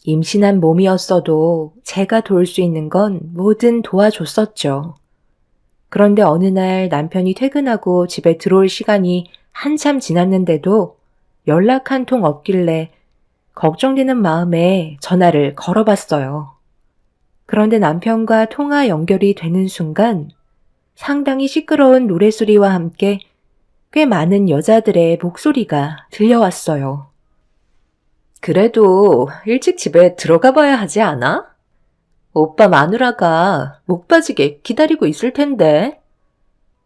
임신한 몸이었어도 제가 도울 수 있는 건 뭐든 도와줬었죠. 그런데 어느 날 남편이 퇴근하고 집에 들어올 시간이 한참 지났는데도 연락 한 통 없길래 걱정되는 마음에 전화를 걸어봤어요. 그런데 남편과 통화 연결이 되는 순간 상당히 시끄러운 노래소리와 함께 꽤 많은 여자들의 목소리가 들려왔어요. 그래도 일찍 집에 들어가 봐야 하지 않아? 오빠 마누라가 목 빠지게 기다리고 있을 텐데.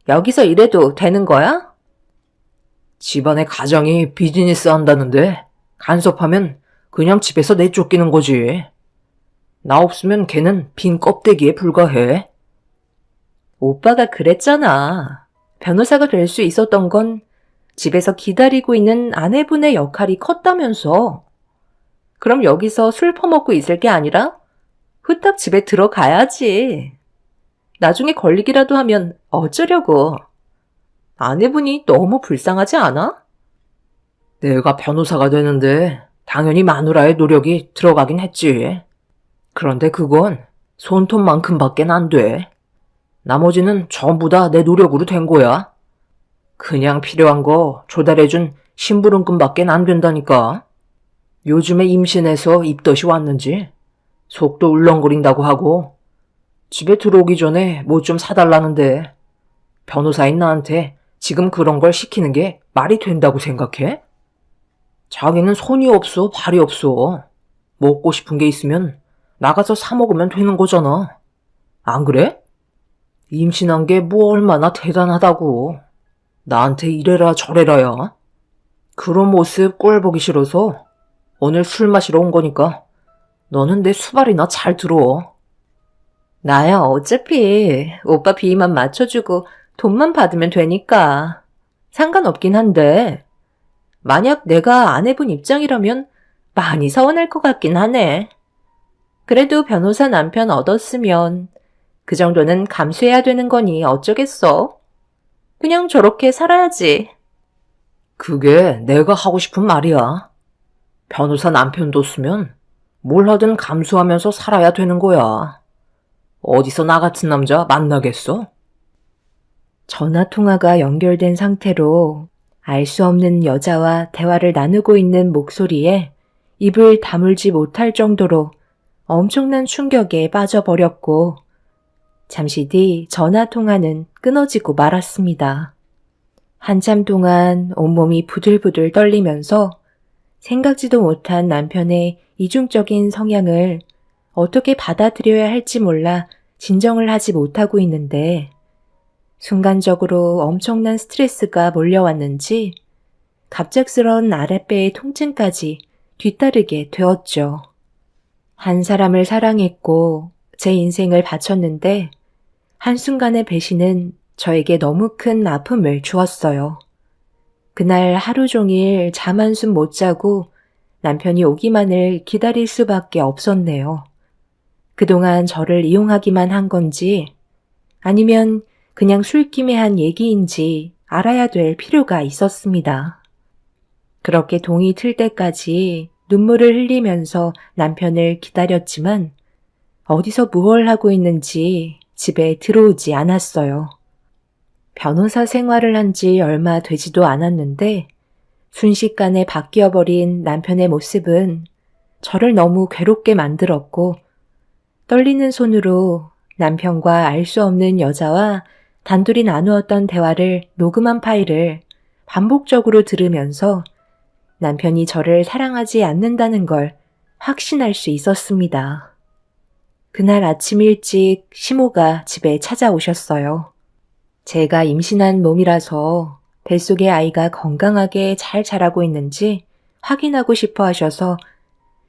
여기서 일해도 되는 거야? 집안의 가장이 비즈니스 한다는데 간섭하면 그냥 집에서 내쫓기는 거지. 나 없으면 걔는 빈 껍데기에 불과해. 오빠가 그랬잖아. 변호사가 될 수 있었던 건 집에서 기다리고 있는 아내분의 역할이 컸다면서. 그럼 여기서 술 퍼먹고 있을 게 아니라 후딱 집에 들어가야지. 나중에 걸리기라도 하면 어쩌려고. 아내분이 너무 불쌍하지 않아? 내가 변호사가 되는데 당연히 마누라의 노력이 들어가긴 했지. 그런데 그건 손톱만큼밖엔 안 돼. 나머지는 전부 다 내 노력으로 된 거야. 그냥 필요한 거 조달해준 심부름금밖엔 안 된다니까. 요즘에 임신해서 입덧이 왔는지 속도 울렁거린다고 하고 집에 들어오기 전에 뭐 좀 사달라는데 변호사인 나한테 지금 그런 걸 시키는 게 말이 된다고 생각해? 자기는 손이 없어, 발이 없어. 먹고 싶은 게 있으면 나가서 사 먹으면 되는 거잖아. 안 그래? 임신한 게 뭐 얼마나 대단하다고. 나한테 이래라 저래라야. 그런 모습 꼴 보기 싫어서 오늘 술 마시러 온 거니까 너는 내 수발이나 잘 들어. 나야 어차피 오빠 비위만 맞춰주고 돈만 받으면 되니까 상관없긴 한데 만약 내가 아내분 입장이라면 많이 서운할 것 같긴 하네. 그래도 변호사 남편 얻었으면 그 정도는 감수해야 되는 거니 어쩌겠어. 그냥 저렇게 살아야지. 그게 내가 하고 싶은 말이야. 변호사 남편 뒀으면 뭘 하든 감수하면서 살아야 되는 거야. 어디서 나 같은 남자 만나겠어? 전화 통화가 연결된 상태로 알 수 없는 여자와 대화를 나누고 있는 목소리에 입을 다물지 못할 정도로 엄청난 충격에 빠져버렸고 잠시 뒤 전화 통화는 끊어지고 말았습니다. 한참 동안 온몸이 부들부들 떨리면서 생각지도 못한 남편의 이중적인 성향을 어떻게 받아들여야 할지 몰라 진정을 하지 못하고 있는데 순간적으로 엄청난 스트레스가 몰려왔는지 갑작스런 아랫배의 통증까지 뒤따르게 되었죠. 한 사람을 사랑했고 제 인생을 바쳤는데 한순간의 배신은 저에게 너무 큰 아픔을 주었어요. 그날 하루 종일 잠 한숨 못 자고 남편이 오기만을 기다릴 수밖에 없었네요. 그동안 저를 이용하기만 한 건지 아니면 그냥 술김에 한 얘기인지 알아야 될 필요가 있었습니다. 그렇게 동이 틀 때까지 눈물을 흘리면서 남편을 기다렸지만 어디서 무얼 하고 있는지 집에 들어오지 않았어요. 변호사 생활을 한 지 얼마 되지도 않았는데 순식간에 바뀌어버린 남편의 모습은 저를 너무 괴롭게 만들었고 떨리는 손으로 남편과 알 수 없는 여자와 단둘이 나누었던 대화를 녹음한 파일을 반복적으로 들으면서 남편이 저를 사랑하지 않는다는 걸 확신할 수 있었습니다. 그날 아침 일찍 시모가 집에 찾아오셨어요. 제가 임신한 몸이라서 뱃속의 아이가 건강하게 잘 자라고 있는지 확인하고 싶어 하셔서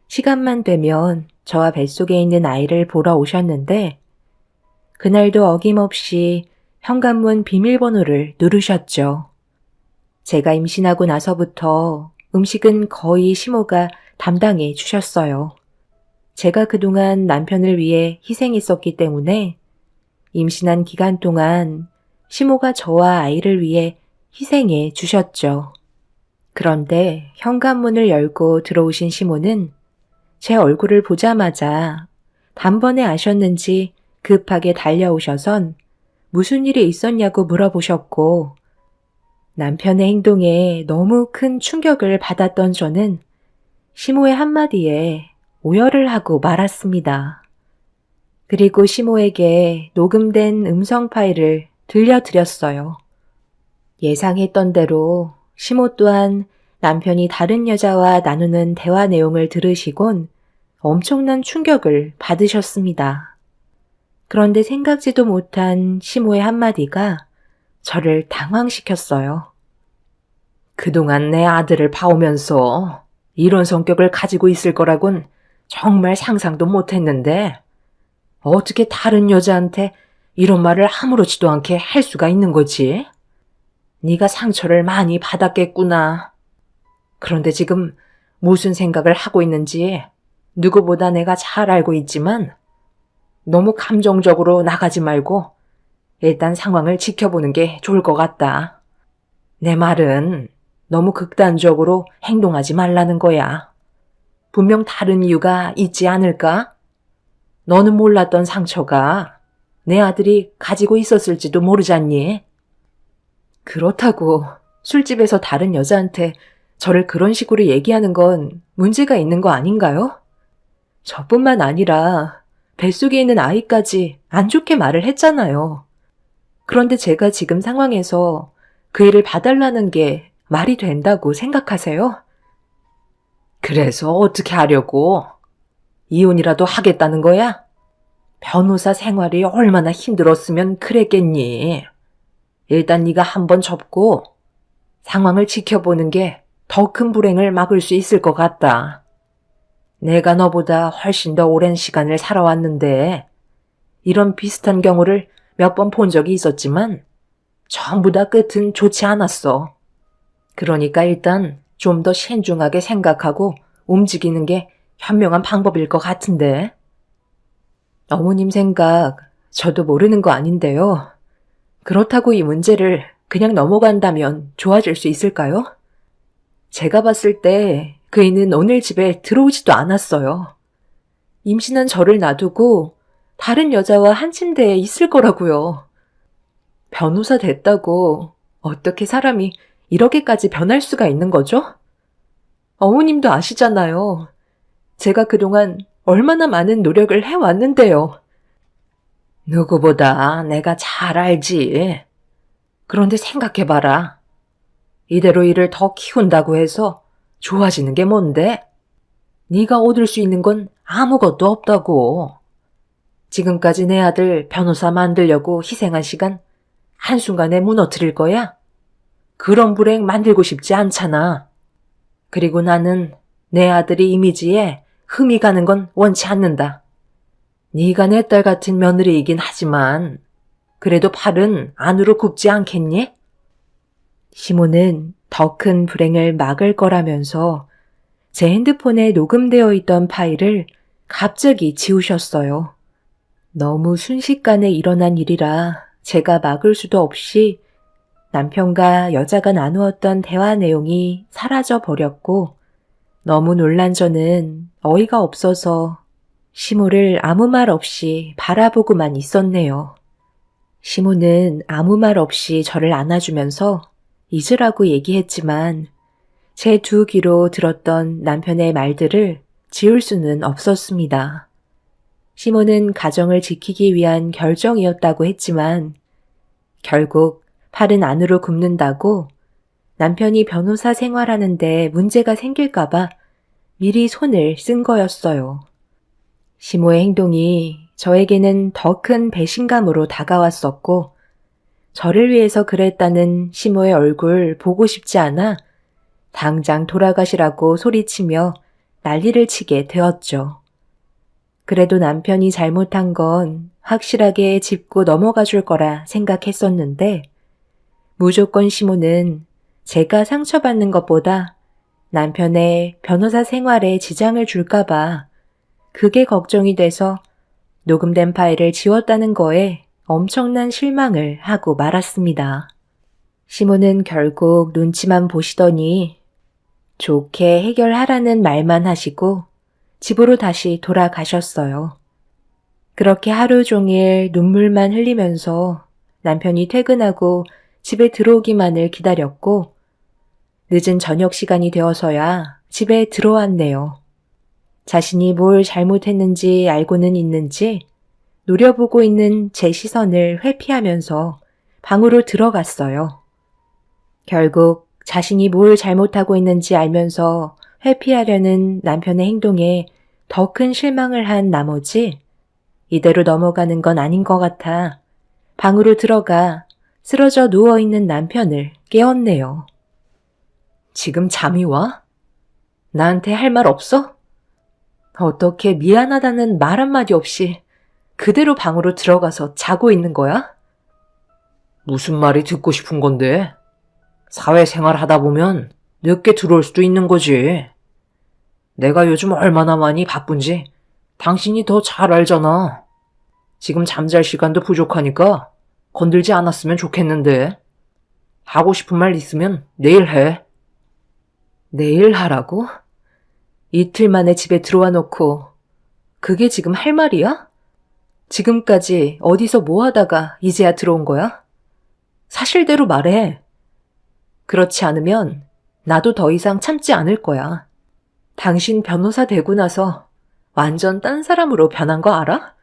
시간만 되면 저와 뱃속에 있는 아이를 보러 오셨는데 그날도 어김없이 현관문 비밀번호를 누르셨죠. 제가 임신하고 나서부터 음식은 거의 시모가 담당해 주셨어요. 제가 그동안 남편을 위해 희생했었기 때문에 임신한 기간 동안 시모가 저와 아이를 위해 희생해 주셨죠. 그런데 현관문을 열고 들어오신 시모는 제 얼굴을 보자마자 단번에 아셨는지 급하게 달려오셔선 무슨 일이 있었냐고 물어보셨고 남편의 행동에 너무 큰 충격을 받았던 저는 시모의 한마디에 오열을 하고 말았습니다. 그리고 시모에게 녹음된 음성 파일을 들려드렸어요. 예상했던 대로 시모 또한 남편이 다른 여자와 나누는 대화 내용을 들으시곤 엄청난 충격을 받으셨습니다. 그런데 생각지도 못한 시모의 한마디가 저를 당황시켰어요. 그동안 내 아들을 봐오면서 이런 성격을 가지고 있을 거라곤 정말 상상도 못했는데 어떻게 다른 여자한테 이런 말을 아무렇지도 않게 할 수가 있는 거지? 네가 상처를 많이 받았겠구나. 그런데 지금 무슨 생각을 하고 있는지 누구보다 내가 잘 알고 있지만 너무 감정적으로 나가지 말고 일단 상황을 지켜보는 게 좋을 것 같다. 내 말은 너무 극단적으로 행동하지 말라는 거야. 분명 다른 이유가 있지 않을까? 너는 몰랐던 상처가 내 아들이 가지고 있었을지도 모르잖니. 그렇다고 술집에서 다른 여자한테 저를 그런 식으로 얘기하는 건 문제가 있는 거 아닌가요? 저뿐만 아니라 뱃속에 있는 아이까지 안 좋게 말을 했잖아요. 그런데 제가 지금 상황에서 그 일을 봐달라는 게 말이 된다고 생각하세요? 그래서 어떻게 하려고? 이혼이라도 하겠다는 거야? 변호사 생활이 얼마나 힘들었으면 그랬겠니? 일단 네가 한번 접고 상황을 지켜보는 게 더 큰 불행을 막을 수 있을 것 같다. 내가 너보다 훨씬 더 오랜 시간을 살아왔는데 이런 비슷한 경우를 몇 번 본 적이 있었지만 전부 다 끝은 좋지 않았어. 그러니까 일단 좀 더 신중하게 생각하고 움직이는 게 현명한 방법일 것 같은데. 어머님 생각 저도 모르는 거 아닌데요. 그렇다고 이 문제를 그냥 넘어간다면 좋아질 수 있을까요? 제가 봤을 때 그이는 오늘 집에 들어오지도 않았어요. 임신한 저를 놔두고 다른 여자와 한 침대에 있을 거라고요. 변호사 됐다고 어떻게 사람이 이렇게까지 변할 수가 있는 거죠? 어머님도 아시잖아요. 제가 그동안 얼마나 많은 노력을 해왔는데요. 누구보다 내가 잘 알지. 그런데 생각해봐라. 이대로 일을 더 키운다고 해서 좋아지는 게 뭔데? 네가 얻을 수 있는 건 아무것도 없다고. 지금까지 내 아들 변호사 만들려고 희생한 시간 한순간에 무너뜨릴 거야? 그런 불행 만들고 싶지 않잖아. 그리고 나는 내 아들이 이미지에 흠이 가는 건 원치 않는다. 네가 내 딸 같은 며느리이긴 하지만 그래도 팔은 안으로 굽지 않겠니? 시모는 더 큰 불행을 막을 거라면서 제 핸드폰에 녹음되어 있던 파일을 갑자기 지우셨어요. 너무 순식간에 일어난 일이라 제가 막을 수도 없이 남편과 여자가 나누었던 대화 내용이 사라져 버렸고 너무 놀란 저는 어이가 없어서 시모를 아무 말 없이 바라보고만 있었네요. 시모는 아무 말 없이 저를 안아주면서 잊으라고 얘기했지만 제 두 귀로 들었던 남편의 말들을 지울 수는 없었습니다. 시모는 가정을 지키기 위한 결정이었다고 했지만 결국 팔은 안으로 굽는다고 남편이 변호사 생활하는데 문제가 생길까봐 미리 손을 쓴 거였어요. 시모의 행동이 저에게는 더 큰 배신감으로 다가왔었고 저를 위해서 그랬다는 시모의 얼굴 보고 싶지 않아 당장 돌아가시라고 소리치며 난리를 치게 되었죠. 그래도 남편이 잘못한 건 확실하게 짚고 넘어가 줄 거라 생각했었는데 무조건 시모는 제가 상처받는 것보다 남편의 변호사 생활에 지장을 줄까봐 그게 걱정이 돼서 녹음된 파일을 지웠다는 거에 엄청난 실망을 하고 말았습니다. 시모는 결국 눈치만 보시더니 좋게 해결하라는 말만 하시고 집으로 다시 돌아가셨어요. 그렇게 하루 종일 눈물만 흘리면서 남편이 퇴근하고 집에 들어오기만을 기다렸고 늦은 저녁 시간이 되어서야 집에 들어왔네요. 자신이 뭘 잘못했는지 알고는 있는지 노려보고 있는 제 시선을 회피하면서 방으로 들어갔어요. 결국 자신이 뭘 잘못하고 있는지 알면서 회피하려는 남편의 행동에 더 큰 실망을 한 나머지 이대로 넘어가는 건 아닌 것 같아 방으로 들어가 쓰러져 누워있는 남편을 깨웠네요. 지금 잠이 와? 나한테 할 말 없어? 어떻게 미안하다는 말 한마디 없이 그대로 방으로 들어가서 자고 있는 거야? 무슨 말이 듣고 싶은 건데? 사회생활 하다 보면 늦게 들어올 수도 있는 거지. 내가 요즘 얼마나 많이 바쁜지 당신이 더 잘 알잖아. 지금 잠잘 시간도 부족하니까 건들지 않았으면 좋겠는데. 하고 싶은 말 있으면 내일 해. 내일 하라고? 이틀 만에 집에 들어와 놓고 그게 지금 할 말이야? 지금까지 어디서 뭐 하다가 이제야 들어온 거야? 사실대로 말해. 그렇지 않으면 나도 더 이상 참지 않을 거야. 당신 변호사 되고 나서 완전 딴 사람으로 변한 거 알아?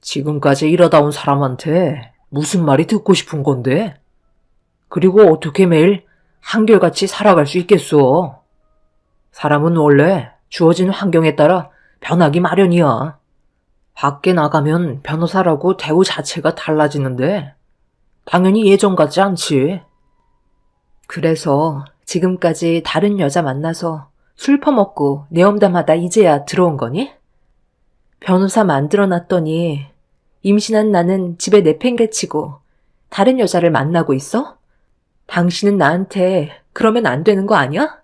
지금까지 이러다 온 사람한테 무슨 말이 듣고 싶은 건데? 그리고 어떻게 매일 한결같이 살아갈 수 있겠어? 사람은 원래 주어진 환경에 따라 변하기 마련이야. 밖에 나가면 변호사라고 대우 자체가 달라지는데 당연히 예전 같지 않지. 그래서 지금까지 다른 여자 만나서 술 퍼먹고 내엄담하다 이제야 들어온 거니? 변호사 만들어놨더니 임신한 나는 집에 내팽개치고 다른 여자를 만나고 있어? 당신은 나한테 그러면 안 되는 거 아니야?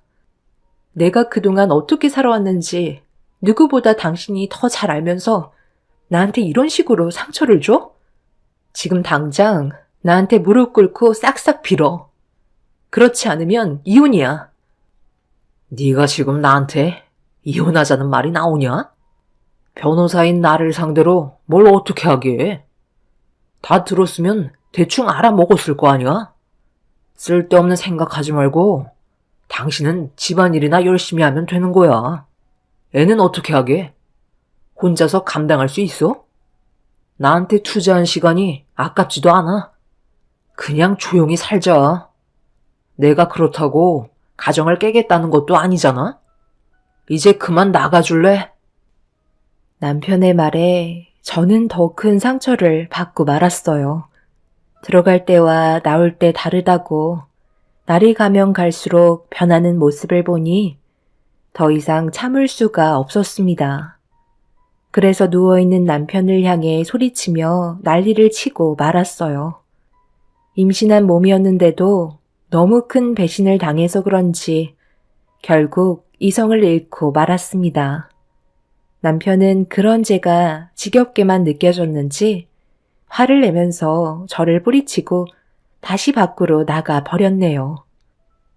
내가 그동안 어떻게 살아왔는지 누구보다 당신이 더 잘 알면서 나한테 이런 식으로 상처를 줘? 지금 당장 나한테 무릎 꿇고 싹싹 빌어. 그렇지 않으면 이혼이야. 네가 지금 나한테 이혼하자는 말이 나오냐? 변호사인 나를 상대로 뭘 어떻게 하게? 다 들었으면 대충 알아먹었을 거 아니야? 쓸데없는 생각하지 말고 당신은 집안일이나 열심히 하면 되는 거야. 애는 어떻게 하게? 혼자서 감당할 수 있어? 나한테 투자한 시간이 아깝지도 않아. 그냥 조용히 살자. 내가 그렇다고 가정을 깨겠다는 것도 아니잖아? 이제 그만 나가줄래? 남편의 말에 저는 더 큰 상처를 받고 말았어요. 들어갈 때와 나올 때 다르다고 날이 가면 갈수록 변하는 모습을 보니 더 이상 참을 수가 없었습니다. 그래서 누워있는 남편을 향해 소리치며 난리를 치고 말았어요. 임신한 몸이었는데도 너무 큰 배신을 당해서 그런지 결국 이성을 잃고 말았습니다. 남편은 그런 제가 지겹게만 느껴졌는지 화를 내면서 저를 뿌리치고 다시 밖으로 나가 버렸네요.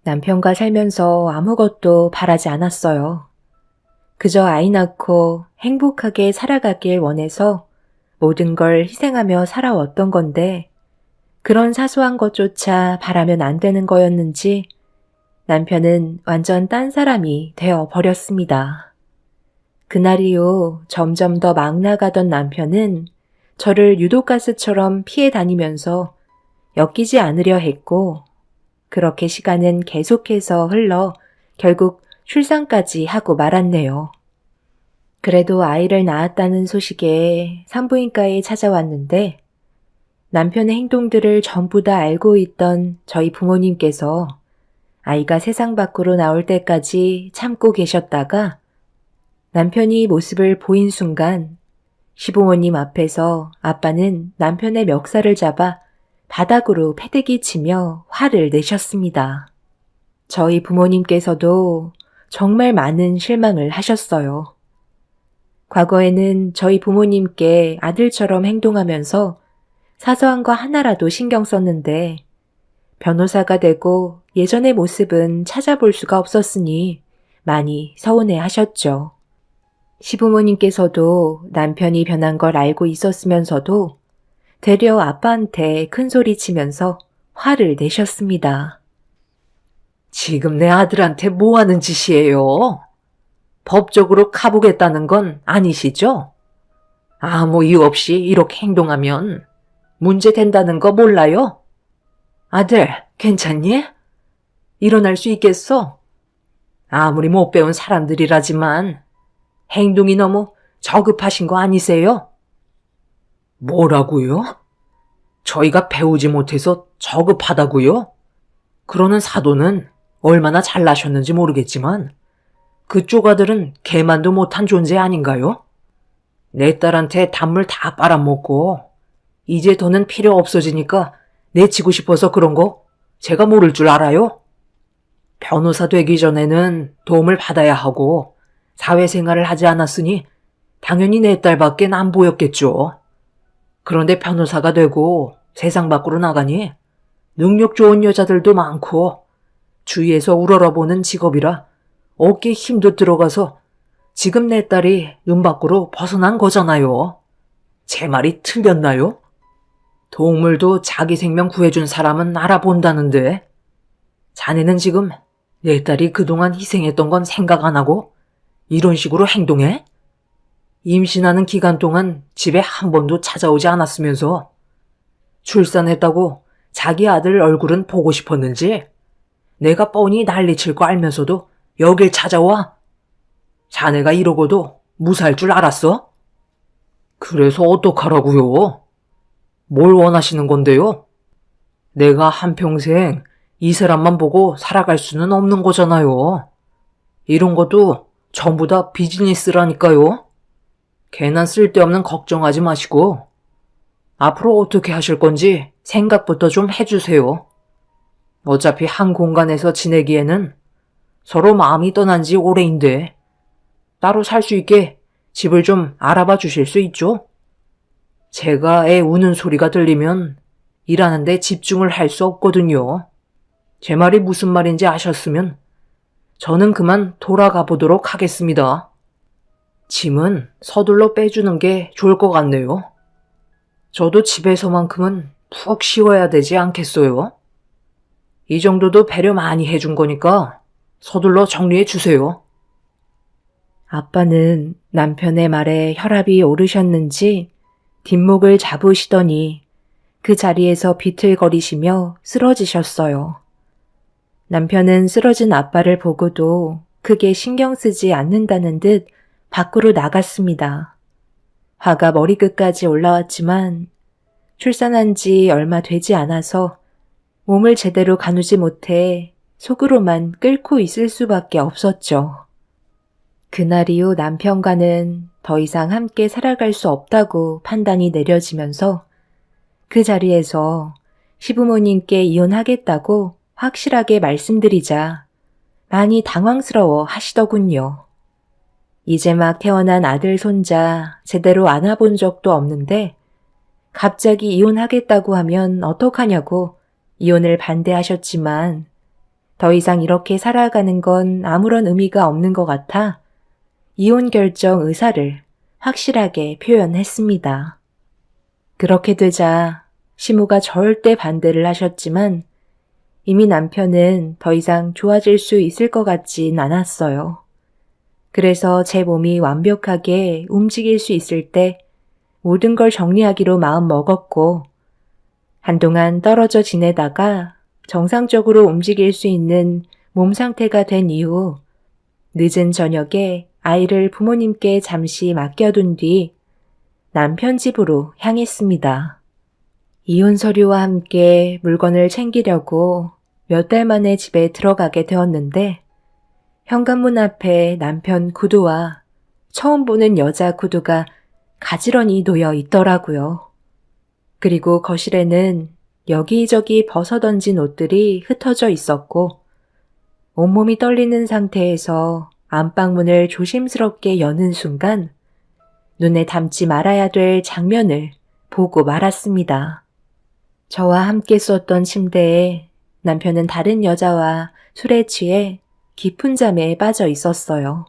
남편과 살면서 아무것도 바라지 않았어요. 그저 아이 낳고 행복하게 살아가길 원해서 모든 걸 희생하며 살아왔던 건데 그런 사소한 것조차 바라면 안 되는 거였는지 남편은 완전 딴 사람이 되어 버렸습니다. 그날 이후 점점 더 막 나가던 남편은 저를 유독가스처럼 피해 다니면서 엮이지 않으려 했고 그렇게 시간은 계속해서 흘러 결국 출산까지 하고 말았네요. 그래도 아이를 낳았다는 소식에 산부인과에 찾아왔는데 남편의 행동들을 전부 다 알고 있던 저희 부모님께서 아이가 세상 밖으로 나올 때까지 참고 계셨다가 남편이 모습을 보인 순간 시부모님 앞에서 아빠는 남편의 멱살을 잡아 바닥으로 패대기 치며 화를 내셨습니다. 저희 부모님께서도 정말 많은 실망을 하셨어요. 과거에는 저희 부모님께 아들처럼 행동하면서 사소한 거 하나라도 신경 썼는데 변호사가 되고 예전의 모습은 찾아볼 수가 없었으니 많이 서운해 하셨죠. 시부모님께서도 남편이 변한 걸 알고 있었으면서도 되려 아빠한테 큰 소리 치면서 화를 내셨습니다. 지금 내 아들한테 뭐 하는 짓이에요? 법적으로 가보겠다는 건 아니시죠? 아무 이유 없이 이렇게 행동하면 문제 된다는 거 몰라요? 아들, 괜찮니? 일어날 수 있겠어? 아무리 못 배운 사람들이라지만 행동이 너무 저급하신 거 아니세요? 뭐라고요? 저희가 배우지 못해서 저급하다고요? 그러는 사도는 얼마나 잘나셨는지 모르겠지만 그쪽 아들은 개만도 못한 존재 아닌가요? 내 딸한테 단물 다 빨아먹고 이제 더는 필요 없어지니까 내치고 싶어서 그런 거 제가 모를 줄 알아요? 변호사 되기 전에는 도움을 받아야 하고 사회생활을 하지 않았으니 당연히 내 딸밖엔 안 보였겠죠. 그런데 변호사가 되고 세상 밖으로 나가니 능력 좋은 여자들도 많고 주위에서 우러러보는 직업이라 어깨에 힘도 들어가서 지금 내 딸이 눈 밖으로 벗어난 거잖아요. 제 말이 틀렸나요? 동물도 자기 생명 구해준 사람은 알아본다는데 자네는 지금 내 딸이 그동안 희생했던 건 생각 안 하고 이런 식으로 행동해? 임신하는 기간 동안 집에 한 번도 찾아오지 않았으면서 출산했다고 자기 아들 얼굴은 보고 싶었는지 내가 뻔히 난리칠 거 알면서도 여길 찾아와? 자네가 이러고도 무사할 줄 알았어? 그래서 어떡하라고요? 뭘 원하시는 건데요? 내가 한평생 이 사람만 보고 살아갈 수는 없는 거잖아요. 이런 것도 전부 다 비즈니스라니까요. 괜한 쓸데없는 걱정하지 마시고 앞으로 어떻게 하실 건지 생각부터 좀 해주세요. 어차피 한 공간에서 지내기에는 서로 마음이 떠난 지 오래인데 따로 살 수 있게 집을 좀 알아봐 주실 수 있죠? 제가 애 우는 소리가 들리면 일하는데 집중을 할 수 없거든요. 제 말이 무슨 말인지 아셨으면 저는 그만 돌아가 보도록 하겠습니다. 짐은 서둘러 빼주는 게 좋을 것 같네요. 저도 집에서만큼은 푹 쉬어야 되지 않겠어요? 이 정도도 배려 많이 해준 거니까 서둘러 정리해 주세요. 아빠는 남편의 말에 혈압이 오르셨는지 뒷목을 잡으시더니 그 자리에서 비틀거리시며 쓰러지셨어요. 남편은 쓰러진 아빠를 보고도 크게 신경 쓰지 않는다는 듯 밖으로 나갔습니다. 화가 머리끝까지 올라왔지만 출산한 지 얼마 되지 않아서 몸을 제대로 가누지 못해 속으로만 끓고 있을 수밖에 없었죠. 그날 이후 남편과는 더 이상 함께 살아갈 수 없다고 판단이 내려지면서 그 자리에서 시부모님께 이혼하겠다고 확실하게 말씀드리자 많이 당황스러워 하시더군요. 이제 막 태어난 아들 손자 제대로 안아본 적도 없는데 갑자기 이혼하겠다고 하면 어떡하냐고 이혼을 반대하셨지만 더 이상 이렇게 살아가는 건 아무런 의미가 없는 것 같아 이혼 결정 의사를 확실하게 표현했습니다. 그렇게 되자 시모가 절대 반대를 하셨지만 이미 남편은 더 이상 좋아질 수 있을 것 같진 않았어요. 그래서 제 몸이 완벽하게 움직일 수 있을 때 모든 걸 정리하기로 마음 먹었고 한동안 떨어져 지내다가 정상적으로 움직일 수 있는 몸 상태가 된 이후 늦은 저녁에 아이를 부모님께 잠시 맡겨둔 뒤 남편 집으로 향했습니다. 이혼 서류와 함께 물건을 챙기려고 몇 달 만에 집에 들어가게 되었는데 현관문 앞에 남편 구두와 처음 보는 여자 구두가 가지런히 놓여 있더라고요. 그리고 거실에는 여기저기 벗어던진 옷들이 흩어져 있었고 온몸이 떨리는 상태에서 안방문을 조심스럽게 여는 순간 눈에 담지 말아야 될 장면을 보고 말았습니다. 저와 함께 썼던 침대에 남편은 다른 여자와 술에 취해 깊은 잠에 빠져 있었어요.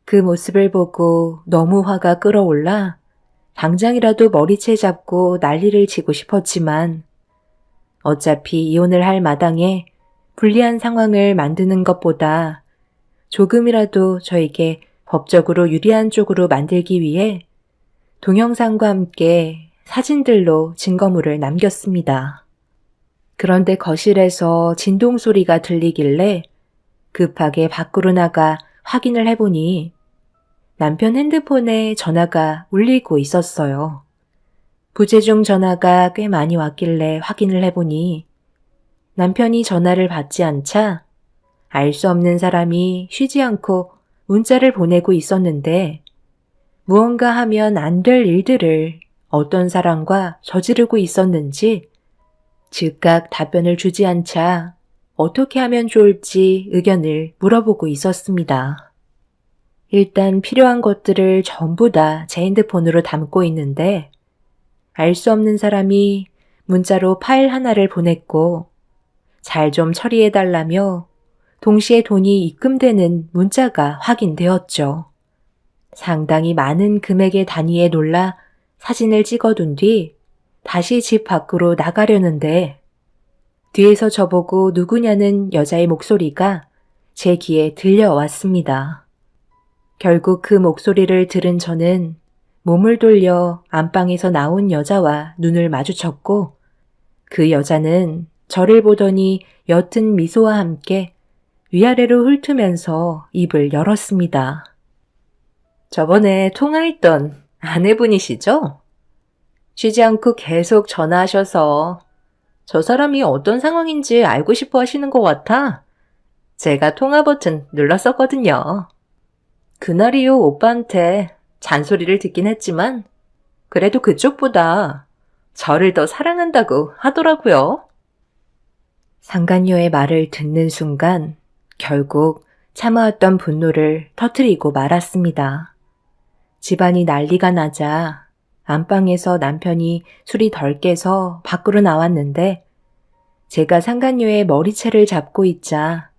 그 모습을 보고 너무 화가 끓어올라 당장이라도 머리채 잡고 난리를 치고 싶었지만 어차피 이혼을 할 마당에 불리한 상황을 만드는 것보다 조금이라도 저에게 법적으로 유리한 쪽으로 만들기 위해 동영상과 함께 사진들로 증거물을 남겼습니다. 그런데 거실에서 진동 소리가 들리길래 급하게 밖으로 나가 확인을 해보니 남편 핸드폰에 전화가 울리고 있었어요. 부재중 전화가 꽤 많이 왔길래 확인을 해보니 남편이 전화를 받지 않자 알 수 없는 사람이 쉬지 않고 문자를 보내고 있었는데 무언가 하면 안 될 일들을 어떤 사람과 저지르고 있었는지 즉각 답변을 주지 않자 어떻게 하면 좋을지 의견을 물어보고 있었습니다. 일단 필요한 것들을 전부 다 제 핸드폰으로 담고 있는데 알 수 없는 사람이 문자로 파일 하나를 보냈고 잘 좀 처리해달라며 동시에 돈이 입금되는 문자가 확인되었죠. 상당히 많은 금액의 단위에 놀라 사진을 찍어둔 뒤 다시 집 밖으로 나가려는데 뒤에서 저보고 누구냐는 여자의 목소리가 제 귀에 들려왔습니다. 결국 그 목소리를 들은 저는 몸을 돌려 안방에서 나온 여자와 눈을 마주쳤고 그 여자는 저를 보더니 옅은 미소와 함께 위아래로 훑으면서 입을 열었습니다. 저번에 통화했던 아내분이시죠? 쉬지 않고 계속 전화하셔서 저 사람이 어떤 상황인지 알고 싶어 하시는 것 같아 제가 통화 버튼 눌렀었거든요. 그날이요 오빠한테 잔소리를 듣긴 했지만 그래도 그쪽보다 저를 더 사랑한다고 하더라고요. 상간녀의 말을 듣는 순간 결국 참아왔던 분노를 터뜨리고 말았습니다. 집안이 난리가 나자 안방에서 남편이 술이 덜 깨서 밖으로 나왔는데 제가 상간녀의 머리채를 잡고 있자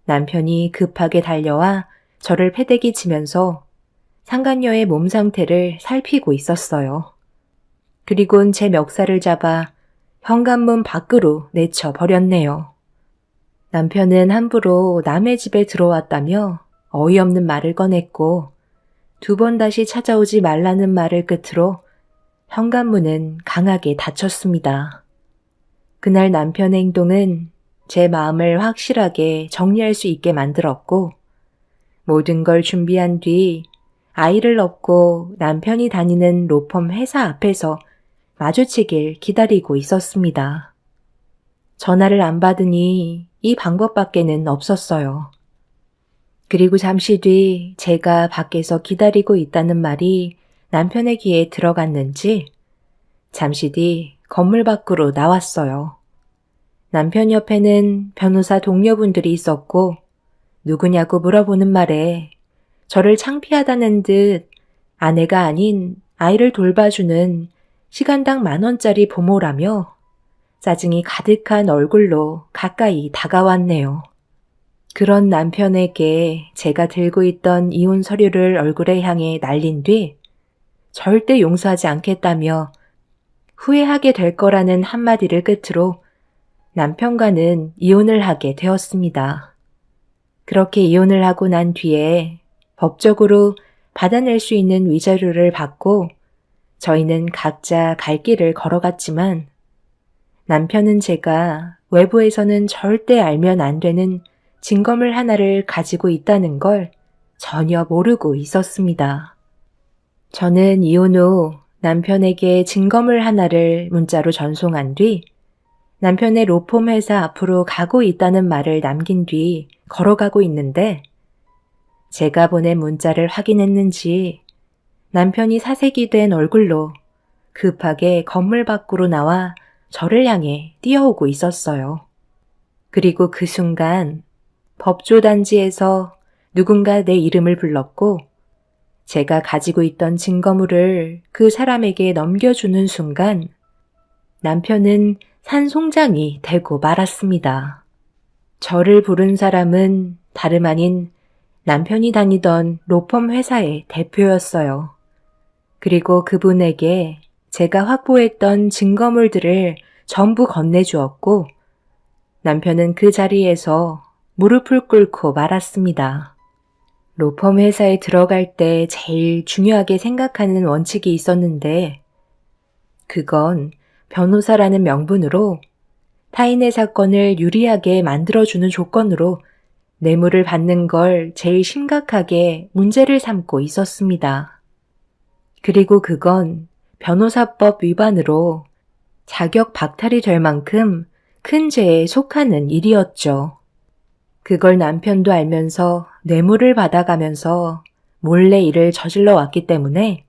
남편이 급하게 달려와 저를 패대기 치면서 상간녀의 몸 상태를 살피고 있었어요. 그리곤 제 멱살을 잡아 현관문 밖으로 내쳐버렸네요. 남편은 함부로 남의 집에 들어왔다며 어이없는 말을 꺼냈고 2번 다시 찾아오지 말라는 말을 끝으로 현관문은 강하게 닫혔습니다. 그날 남편의 행동은 제 마음을 확실하게 정리할 수 있게 만들었고 모든 걸 준비한 뒤 아이를 업고 남편이 다니는 로펌 회사 앞에서 마주치길 기다리고 있었습니다. 전화를 안 받으니 이 방법밖에는 없었어요. 그리고 잠시 뒤 제가 밖에서 기다리고 있다는 말이 남편의 귀에 들어갔는지 잠시 뒤 건물 밖으로 나왔어요. 남편 옆에는 변호사 동료분들이 있었고 누구냐고 물어보는 말에 저를 창피하다는 듯 아내가 아닌 아이를 돌봐주는 시간당 10,000원짜리 부모라며 짜증이 가득한 얼굴로 가까이 다가왔네요. 그런 남편에게 제가 들고 있던 이혼 서류를 얼굴에 향해 날린 뒤 절대 용서하지 않겠다며 후회하게 될 거라는 한마디를 끝으로 남편과는 이혼을 하게 되었습니다. 그렇게 이혼을 하고 난 뒤에 법적으로 받아낼 수 있는 위자료를 받고 저희는 각자 갈 길을 걸어갔지만 남편은 제가 외부에서는 절대 알면 안 되는 증거물 하나를 가지고 있다는 걸 전혀 모르고 있었습니다. 저는 이혼 후 남편에게 증거물 하나를 문자로 전송한 뒤 남편의 로펌 회사 앞으로 가고 있다는 말을 남긴 뒤 걸어가고 있는데 제가 보낸 문자를 확인했는지 남편이 사색이 된 얼굴로 급하게 건물 밖으로 나와 저를 향해 뛰어오고 있었어요. 그리고 그 순간 법조단지에서 누군가 내 이름을 불렀고 제가 가지고 있던 증거물을 그 사람에게 넘겨주는 순간 남편은 산송장이 되고 말았습니다. 저를 부른 사람은 다름 아닌 남편이 다니던 로펌 회사의 대표였어요. 그리고 그분에게 제가 확보했던 증거물들을 전부 건네주었고 남편은 그 자리에서 무릎을 꿇고 말았습니다. 로펌 회사에 들어갈 때 제일 중요하게 생각하는 원칙이 있었는데 그건 변호사라는 명분으로 타인의 사건을 유리하게 만들어주는 조건으로 뇌물을 받는 걸 제일 심각하게 문제를 삼고 있었습니다. 그리고 그건 변호사법 위반으로 자격 박탈이 될 만큼 큰 죄에 속하는 일이었죠. 그걸 남편도 알면서 뇌물을 받아가면서 몰래 일을 저질러 왔기 때문에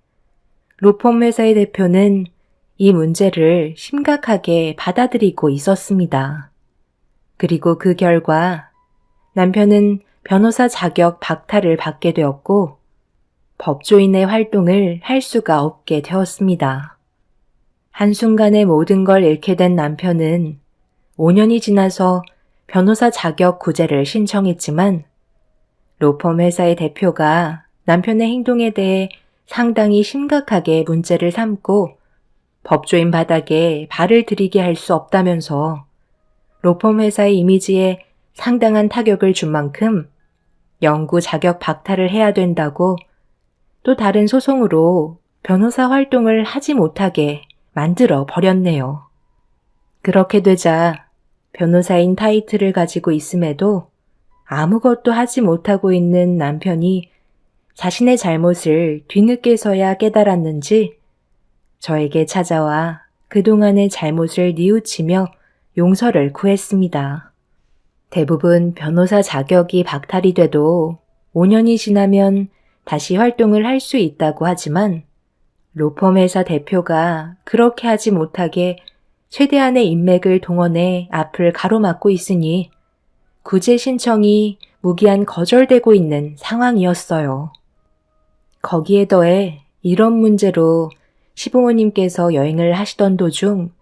로펌 회사의 대표는 이 문제를 심각하게 받아들이고 있었습니다. 그리고 그 결과 남편은 변호사 자격 박탈을 받게 되었고 법조인의 활동을 할 수가 없게 되었습니다. 한순간에 모든 걸 잃게 된 남편은 5년이 지나서 변호사 자격 구제를 신청했지만 로펌 회사의 대표가 남편의 행동에 대해 상당히 심각하게 문제를 삼고 법조인 바닥에 발을 들이게 할 수 없다면서 로펌 회사의 이미지에 상당한 타격을 준 만큼 영구 자격 박탈을 해야 된다고 또 다른 소송으로 변호사 활동을 하지 못하게 만들어 버렸네요. 그렇게 되자 변호사인 타이틀을 가지고 있음에도 아무것도 하지 못하고 있는 남편이 자신의 잘못을 뒤늦게서야 깨달았는지 저에게 찾아와 그동안의 잘못을 뉘우치며 용서를 구했습니다. 대부분 변호사 자격이 박탈이 돼도 5년이 지나면 다시 활동을 할 수 있다고 하지만 로펌 회사 대표가 그렇게 하지 못하게 최대한의 인맥을 동원해 앞을 가로막고 있으니 구제 신청이 무기한 거절되고 있는 상황이었어요. 거기에 더해 이런 문제로 시부모님께서 여행을 하시던 도중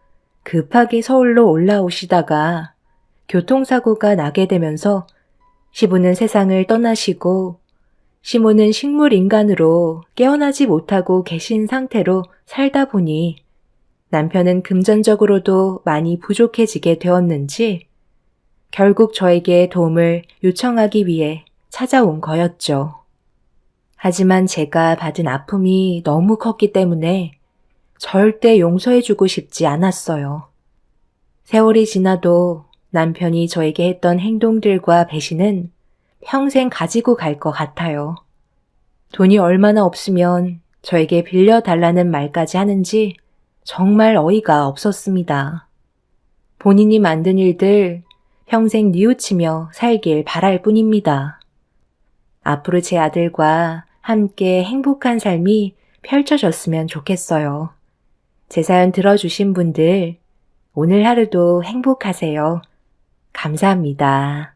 급하게 서울로 올라오시다가 교통사고가 나게 되면서 시부는 세상을 떠나시고 시모는 식물인간으로 깨어나지 못하고 계신 상태로 살다 보니 남편은 금전적으로도 많이 부족해지게 되었는지 결국 저에게 도움을 요청하기 위해 찾아온 거였죠. 하지만 제가 받은 아픔이 너무 컸기 때문에 절대 용서해주고 싶지 않았어요. 세월이 지나도 남편이 저에게 했던 행동들과 배신은 평생 가지고 갈 것 같아요. 돈이 얼마나 없으면 저에게 빌려달라는 말까지 하는지 정말 어이가 없었습니다. 본인이 만든 일들 평생 뉘우치며 살길 바랄 뿐입니다. 앞으로 제 아들과 함께 행복한 삶이 펼쳐졌으면 좋겠어요. 제 사연 들어주신 분들, 오늘 하루도 행복하세요. 감사합니다.